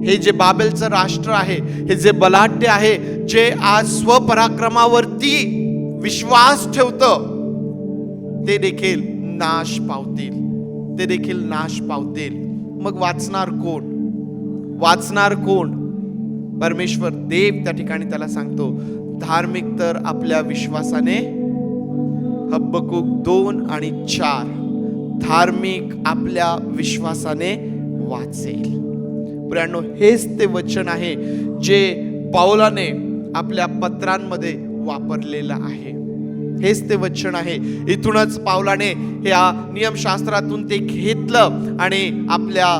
हे जे बाबेलचं राष्ट्र आहे, हे जे बलाढ्य आहे, जे आज स्वपराक्रमावरती विश्वास ठेवतं, ते देखील नाश पावतील, ते देखील नाश पावतील. मग वाचणार कोण? वाचणार कोण? परमेश्वर देव त्या ठिकाणी त्याला सांगतो, धार्मिक तर आपल्या विश्वासाने, हबक्कूक 2:4, धार्मिक आपल्या विश्वासाने वाचेल. प्रियांनो, हेच ते वचन आहे जे पौलाने आपल्या पत्रांमध्ये वापरलेलं आहे. हेच ते वचन आहे. इथूनच पौलाने या नियमशास्त्रातून ते घेतलं आणि आपल्या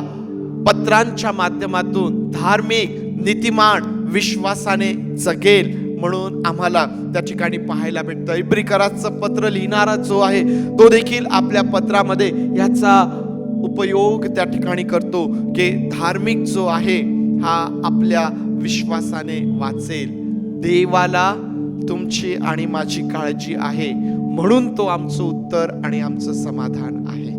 पत्रांच्या माध्यमातून धार्मिक, नीतिमान, विश्वासाने जगेल म्हणून आम्हाला त्या ठिकाणी पाहायला भेटतं. इब्रिकराचं पत्र लिहिणारा जो आहे, तो देखील आपल्या पत्रामध्ये याचा उपयोग त्या ठिकाणी करतो की धार्मिक जो आहे हा आपल्या विश्वासाने वाचेल. देवाला तुमची आणि माझी काळजी आहे, म्हणून तो आमचं उत्तर आणि आमचं समाधान आहे.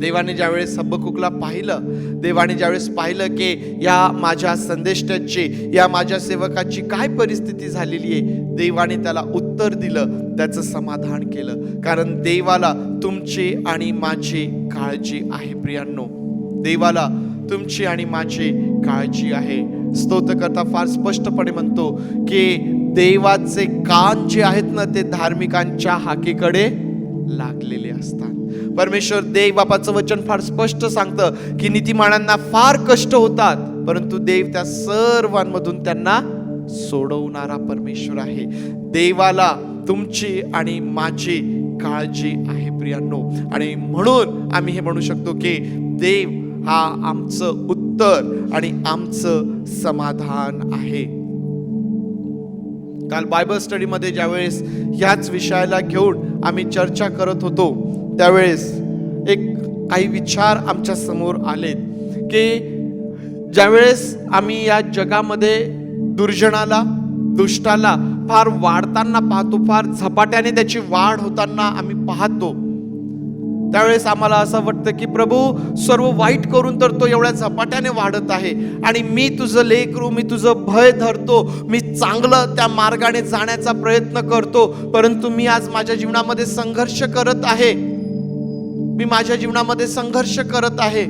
देवाने ज्यावेळेस हबक्कूकला पाहिलं, देवाने ज्यावेळेस पाहिलं की या माझ्या संदेष्टाची, या माझ्या सेवकाची काय परिस्थिती झालेली आहे, देवाने त्याला उत्तर दिलं, त्याचं समाधान केलं. कारण देवाला तुमची आणि माझी काळजी आहे. प्रियांनो, देवाला तुमची आणि माझी काळजी आहे. स्तोत्रकर्ता फार स्पष्टपणे म्हणतो की देवाचे कान जे आहेत ना, ते धार्मिकांच्या हाकेकडे लागलेले असतात. परमेश्वर देव बापाचं वचन फार स्पष्ट सांगतं की नीतिमानांना फार कष्ट होतात, परंतु देव त्या सर्वांमधून त्यांना सोडवणारा परमेश्वर आहे. देवाला तुमची आणि माझी काळजी आहे प्रियांनो. आणि म्हणून आम्ही हे म्हणू शकतो की देव हा आमचं उत्तर आणि आमचं समाधान आहे. काल बायबल स्टडीमध्ये ज्यावेळेस ह्याच विषयाला घेऊन आम्ही चर्चा करत होतो, त्यावेळेस एक काही विचार आमच्या समोर आलेत की ज्यावेळेस आम्ही या जगामध्ये दुर्जनाला, दुष्टाला फार वाढताना पाहतो, फार झपाट्याने त्याची वाढ होताना आम्ही पाहतो, त्यावेळेस आम्हाला असं वाटतं की प्रभू सर्व वाईट करून तर तो एवढ्या झपाट्याने वाढत आहे आणि मी तुझं लेकरू, मी तुझं भय धरतो, मी चांगलं त्या मार्गाने जाण्याचा प्रयत्न करतो, परंतु मी आज माझ्या जीवनामध्ये संघर्ष करत आहे, मी माझ्या जीवनामध्ये संघर्ष करत आहे.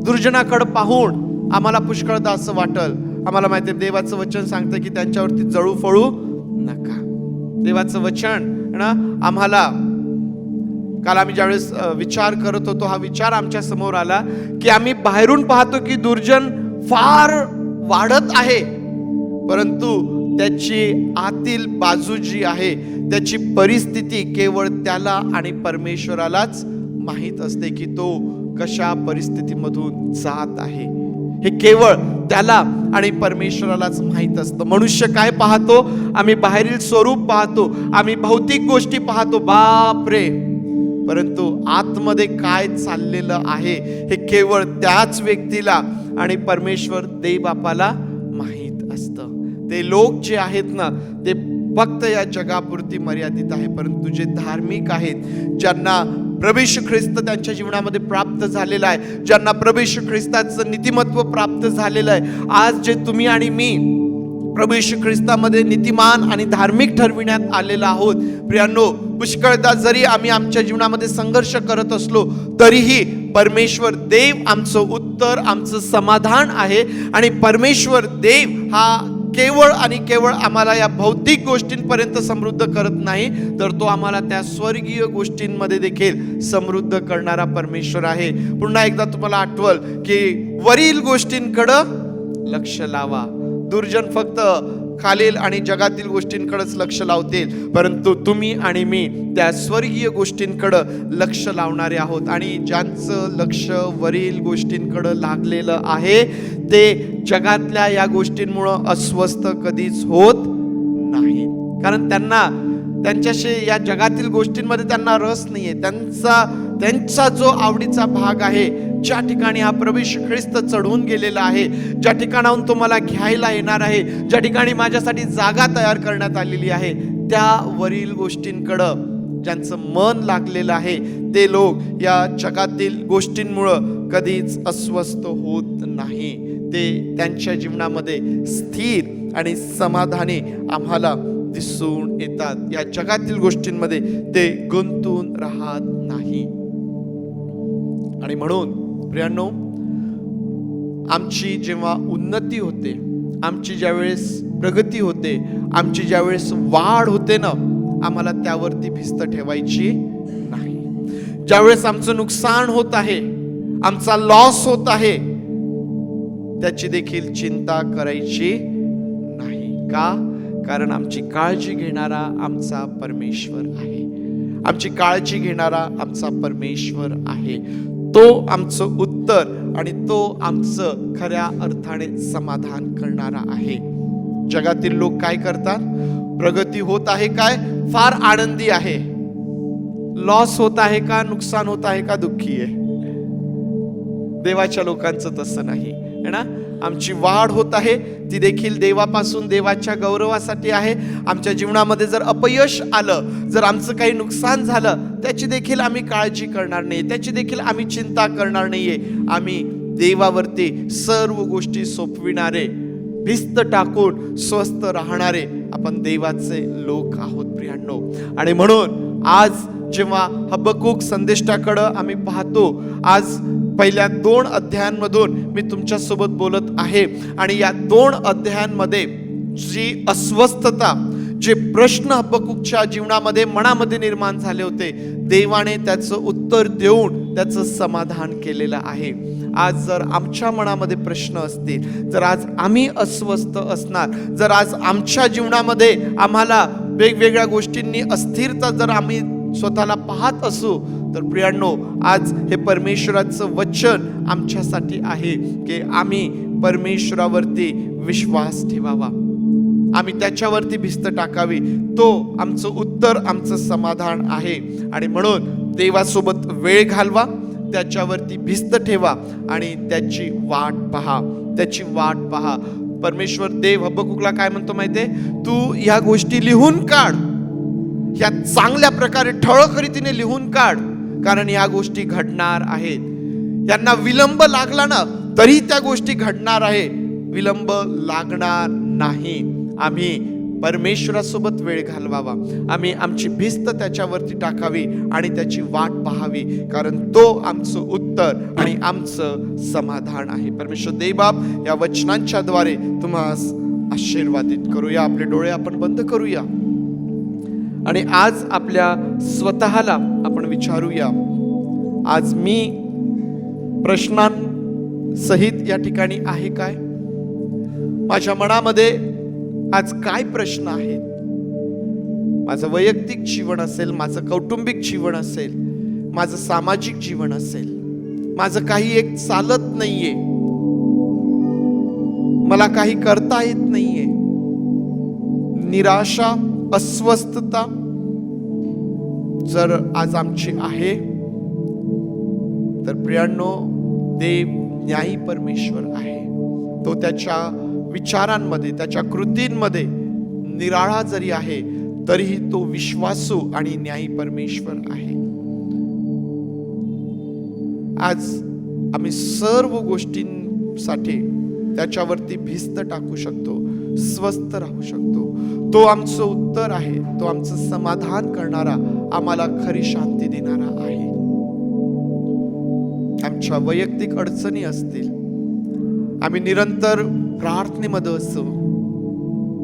दुर्जनाकडे पाहून आम्हाला पुष्कळदा असं वाटल. आम्हाला माहिती आहे देवाचं वचन सांगतं की त्यांच्यावरती जळू फळू नका. देवाचं वचन ना आम्हाला, काल आम्ही ज्यावेळेस विचार करत होतो, हा विचार आमच्या समोर आला की आम्ही बाहेरून पाहतो की दुर्जन फार वाढत आहे, परंतु त्याची आतील बाजू जी आहे, त्याची परिस्थिती केवळ त्याला आणि परमेश्वरालाच माहीत असते की तो कशा परिस्थितीमधून जात आहे. हे केवळ त्याला आणि परमेश्वरालाच माहीत असतं. मनुष्य काय पाहतो? आम्ही बाहेरील स्वरूप पाहतो, आम्ही भौतिक गोष्टी पाहतो, बापरे, परंतु आतमध्ये काय चाललेलं आहे हे केवळ त्याच व्यक्तीला आणि परमेश्वर देवबापाला माहीत असतं. ते लोक जे आहेत ना, ते फक्त या जगापुरती मर्यादित आहे, परंतु जे धार्मिक आहेत, ज्यांना प्रभू येशू ख्रिस्त त्यांच्या जीवनामध्ये प्राप्त झालेला आहे, ज्यांना प्रभू येशू ख्रिस्ताचं नीतिमत्व प्राप्त झालेलं आहे, आज जे तुम्ही आणि मी प्रभू येशू ख्रिस्तामध्ये नीतिमान आणि धार्मिक ठरविण्यात आलेला आहोत. प्रियांनो, पुष्कळदा जरी आम्ही आमच्या जीवनामध्ये संघर्ष करत असलो तरीही परमेश्वर देव आमचं उत्तर, आमचं समाधान आहे. आणि परमेश्वर देव हा केवळ आणि केवळ आम्हाला या भौतिक गोष्टींपर्यंत समृद्ध करत नाही, तर तो आम्हाला त्या स्वर्गीय गोष्टींमध्ये देखील समृद्ध करणारा परमेश्वर आहे. पुन्हा एकदा तुम्हाला आठवल की वरील गोष्टींकडं लक्ष लावा. दुर्जन फक्त खालील आणि जगातील गोष्टींकडेच लक्ष लावतील, परंतु तुम्ही आणि मी त्या स्वर्गीय गोष्टींकडं लक्ष लावणारे आहोत. आणि ज्यांचं लक्ष वरील गोष्टींकडं लागलेलं आहे ते जगातल्या या गोष्टींमुळं अस्वस्थ कधीच होत नाही, कारण त्यांच्याशी या जगातील गोष्टींमध्ये त्यांना रस नाहीये. त्यांचा जो आवडीचा भाग आहे, ज्या ठिकाणी हा प्रभू येशू ख्रिस्त चढून गेलेला आहे, ज्या ठिकाणाहून तो मला घ्यायला येणार आहे, ज्या ठिकाणी माझ्यासाठी जागा तयार करण्यात आलेली आहे, त्या वरील गोष्टींकडं ज्यांचं मन लागलेलं आहे ते लोक या जगातील गोष्टींमुळं कधीच अस्वस्थ होत नाही. ते त्यांच्या जीवनामध्ये स्थिर आणि समाधानी आम्हाला दिसून येतात. या जगातील गोष्टींमध्ये ते गुंतून राहत नाही. आणि म्हणून प्रियांनो, आमची जेव्हा उन्नती होते, आमची ज्यावेळेस प्रगती होते, आमची ज्यावेळेस वाढ होते ना, आम्हाला त्यावरती भिस्त ठेवायची नाही. ज्यावेळेस आमचं नुकसान होत आहे, आमचा लॉस होत आहे, त्याची देखील चिंता करायची नाही. का? कारण आमची काळजी घेणारा आमचा परमेश्वर आहे. आमची काळजी घेणारा आमचा परमेश्वर आहे. तो आमचं उत्तर आणि तो आमचं खऱ्या अर्थाने समाधान करणारा आहे. जगातील लोक काय करतात? प्रगती होत आहे काय? फार आनंदी आहे. लॉस होत आहे का? नुकसान होत आहे का? दुःखी आहे. देवाच्या लोकांचं तसं नाही है ना. आमची वाढ होत आहे ती देखील देवापासून, देवाच्या गौरवासाठी आहे. आमच्या जीवनामध्ये जर अपयश आलं, जर आमचं काही नुकसान झालं, त्याची देखील आम्ही काळजी करणार नाही, त्याची देखील आम्ही चिंता करणार नाहीये. आम्ही देवावरती सर्व गोष्टी सोपविणारे, भिस्त टाकून स्वस्थ राहणारे आपण देवाचे लोक आहोत प्रियांनो. आणि म्हणून आज जेव्हा हबक्कूक संदेष्टाकडं आम्ही पाहतो, आज पहिल्या 2 अध्यायांमधून मी तुमच्या सोबत बोलत आहे. आणि या 2 अध्यायांमध्ये जी अस्वस्थता, जे प्रश्न हबक्कूकच्या जीवनामध्ये, मनामध्ये निर्माण झाले होते, देवाने त्याचं उत्तर देऊन त्याचं समाधान केलेलं आहे. आज जर आमच्या मनामध्ये प्रश्न असतील, जर आज आम्ही अस्वस्थ असणार, जर आज आमच्या जीवनामध्ये आम्हाला वेगवेगळ्या गोष्टींनी अस्थिरता जर आम्ही स्वतःला पाहत असू, तर प्रियांनो, आज हे परमेश्वराचं वचन आमच्यासाठी आहे की आम्ही परमेश्वरावरती विश्वास ठेवावा, आम्ही त्याच्यावरती भिस्त टाकावी. तो आमचं उत्तर, आमचं समाधान आहे. आणि म्हणून देवासोबत वेळ घालवा, त्याच्यावरती भिस्त ठेवा आणि त्याची वाट पहा, त्याची वाट पहा. परमेश्वर देव हबक्कूकला काय म्हणतो माहितीये? तू ह्या गोष्टी लिहून काढ, ह्या चांगल्या प्रकारे ठळक रीतीने लिहून काढ, कारण या गोष्टी घडणार आहेत. यांना विलंब लागला ना तरी त्या गोष्टी घडणार आहे, विलंब लागणार नाही. आम्ही परमेश्वरासोबत वेळ घालवावा, आम्ही आमची भिस्त त्याच्यावरती टाकावी आणि त्याची वाट पाहावी, कारण तो आमचं उत्तर आणि आमचं समाधान आहे. परमेश्वर देवबाप या वचनांच्या द्वारे तुम्हाला आशीर्वादित करूया. आपले डोळे आपण बंद करूया आणि आज आपल्या स्वतःला आपण विचारूया, आज मी प्रश्नांसहित या ठिकाणी आहे काय? माझ्या मनामध्ये आज काय प्रश्न आहेत? माझं वैयक्तिक जीवन असेल, माझं कौटुंबिक जीवन असेल, माझं सामाजिक जीवन असेल, माझं काही एक चालत नाहीये, मला काही करता येत नाहीये, निराशा, अस्वस्थता जर आज आमची आहे, तर प्रियांनो, देव न्यायी परमेश्वर आहे. तो त्याच्या विचारांमध्ये, त्याच्या कृतींमध्ये निराळा जरी आहे तरीही तो विश्वासू आणि न्यायी परमेश्वर आहे. आज आम्ही सर्व गोष्टींसाठी त्याच्यावरती भिस्त टाकू शकतो, स्वस्थ राहू शकतो. तो आमचं उत्तर आहे, तो आमचं समाधान करणारा, आम्हाला खरी शांती देणारा आहे. आमच्या वैयक्तिक अडचणी असतील, आम्ही निरंतर प्रार्थनेमध्ये असो,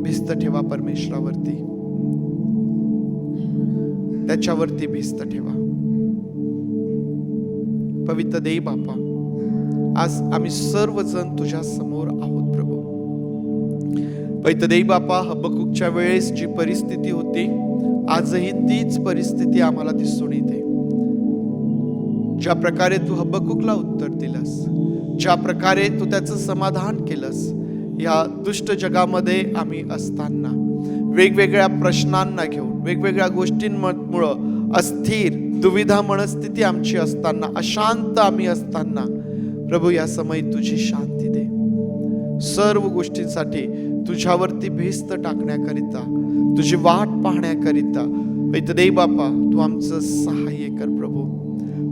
भिस्त ठेवा परमेश्वरावरती, त्याच्यावरती भिस्त ठेवा. पवित्र देव बापा, आज आम्ही सर्वजण तुझ्या समोर आहोत प्रभू. पवित्र देव बापा, हबक्कूकच्या वेळेस जी परिस्थिती होती, आजही तीच परिस्थिती आम्हाला दिसून येते. ज्या प्रकारे तू हबक्कूकला उत्तर दिलंस, ज्या प्रकारे तू त्याचं समाधान केलंस, या दुष्ट जगामध्ये आम्ही असताना, वेगवेगळ्या प्रश्नांना घेऊन, वेगवेगळ्या गोष्टींमुळं अस्थिर, दुविधा मनस्थिती आमची असताना, अशांत आम्ही असताना, प्रभू या समयी तुझी शांती दे. सर्व गोष्टींसाठी तुझ्यावरती भिस्त टाकण्याकरिता, तुझी वाट पाहण्याकरिता पवित्र देव बापा तू आमचं सहाय्य कर प्रभू.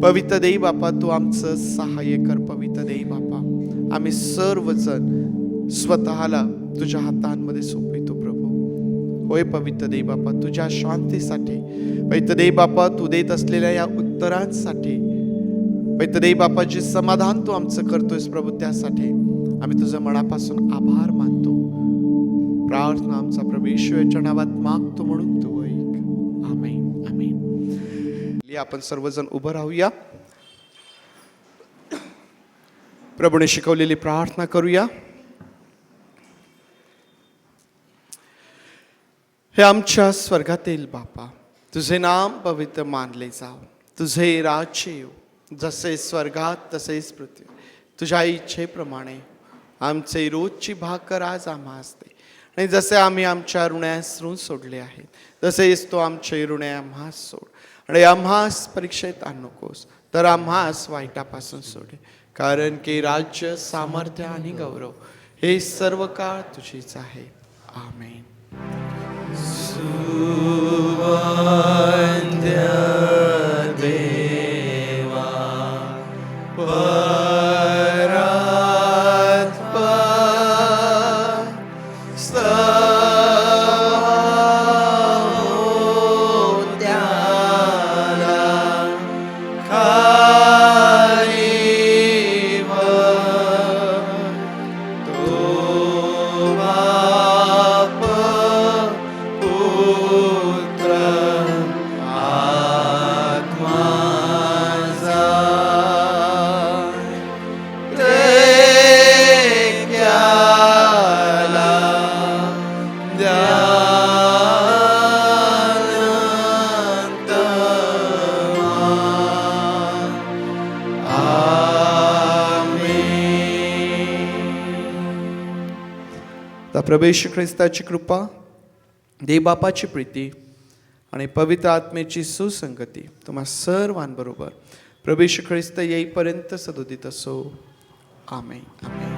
पवित्र देव बापा तू आमचं सहाय्य कर. पवित्र देव बापा, आम्ही सर्वजण स्वतःला तुझ्या हातांमध्ये सोपवितो प्रभू. होय पवित्र देव बापा, तुझ्या शांतीसाठी, पवित्र देव बापा तू देत असलेल्या या उत्तरांसाठी, पवित्र देव बापा जे समाधान तू आमचं करतोयस प्रभू, त्यासाठी आम्ही तुझं मनापासून आभार मानतो. प्रार्थना आमचा प्रभू येशूच्या नावात मागतो म्हणून तू ऐक. आमेन, आमेन. आपण सर्वजण उभं राहूया, प्रभूने शिकवलेली प्रार्थना करूया. हे आमच्या स्वर्गातील बापा, तुझे नाम पवित्र मानले जाव, तुझे राज्य येऊ, जसे स्वर्गात तसेच पृथ्वी. तुझ्या इच्छेप्रमाणे आमचे रोजची भाकर आज आम्हास दे, आणि जसे आम्ही आमच्या ऋण्यास ऋण सोडले आहेत, तसेच तो आमचे ऋणे आम्हास सोड, आणि आम्हास परीक्षेत आणू नकोस, तर आम्हास वाईटापासून सोडे. कारण की राज्य, सामर्थ्य आणि गौरव हे सर्व काळ तुझीच आहे. आमेन. प्रभू येशू ख्रिस्ताची कृपा, देवबापाची प्रीती आणि पवित्र आत्मेची सुसंगती तुम्हा सर्वांबरोबर प्रभू येशू ख्रिस्त येईपर्यंत सदोदित असो. आमेन, आमेन.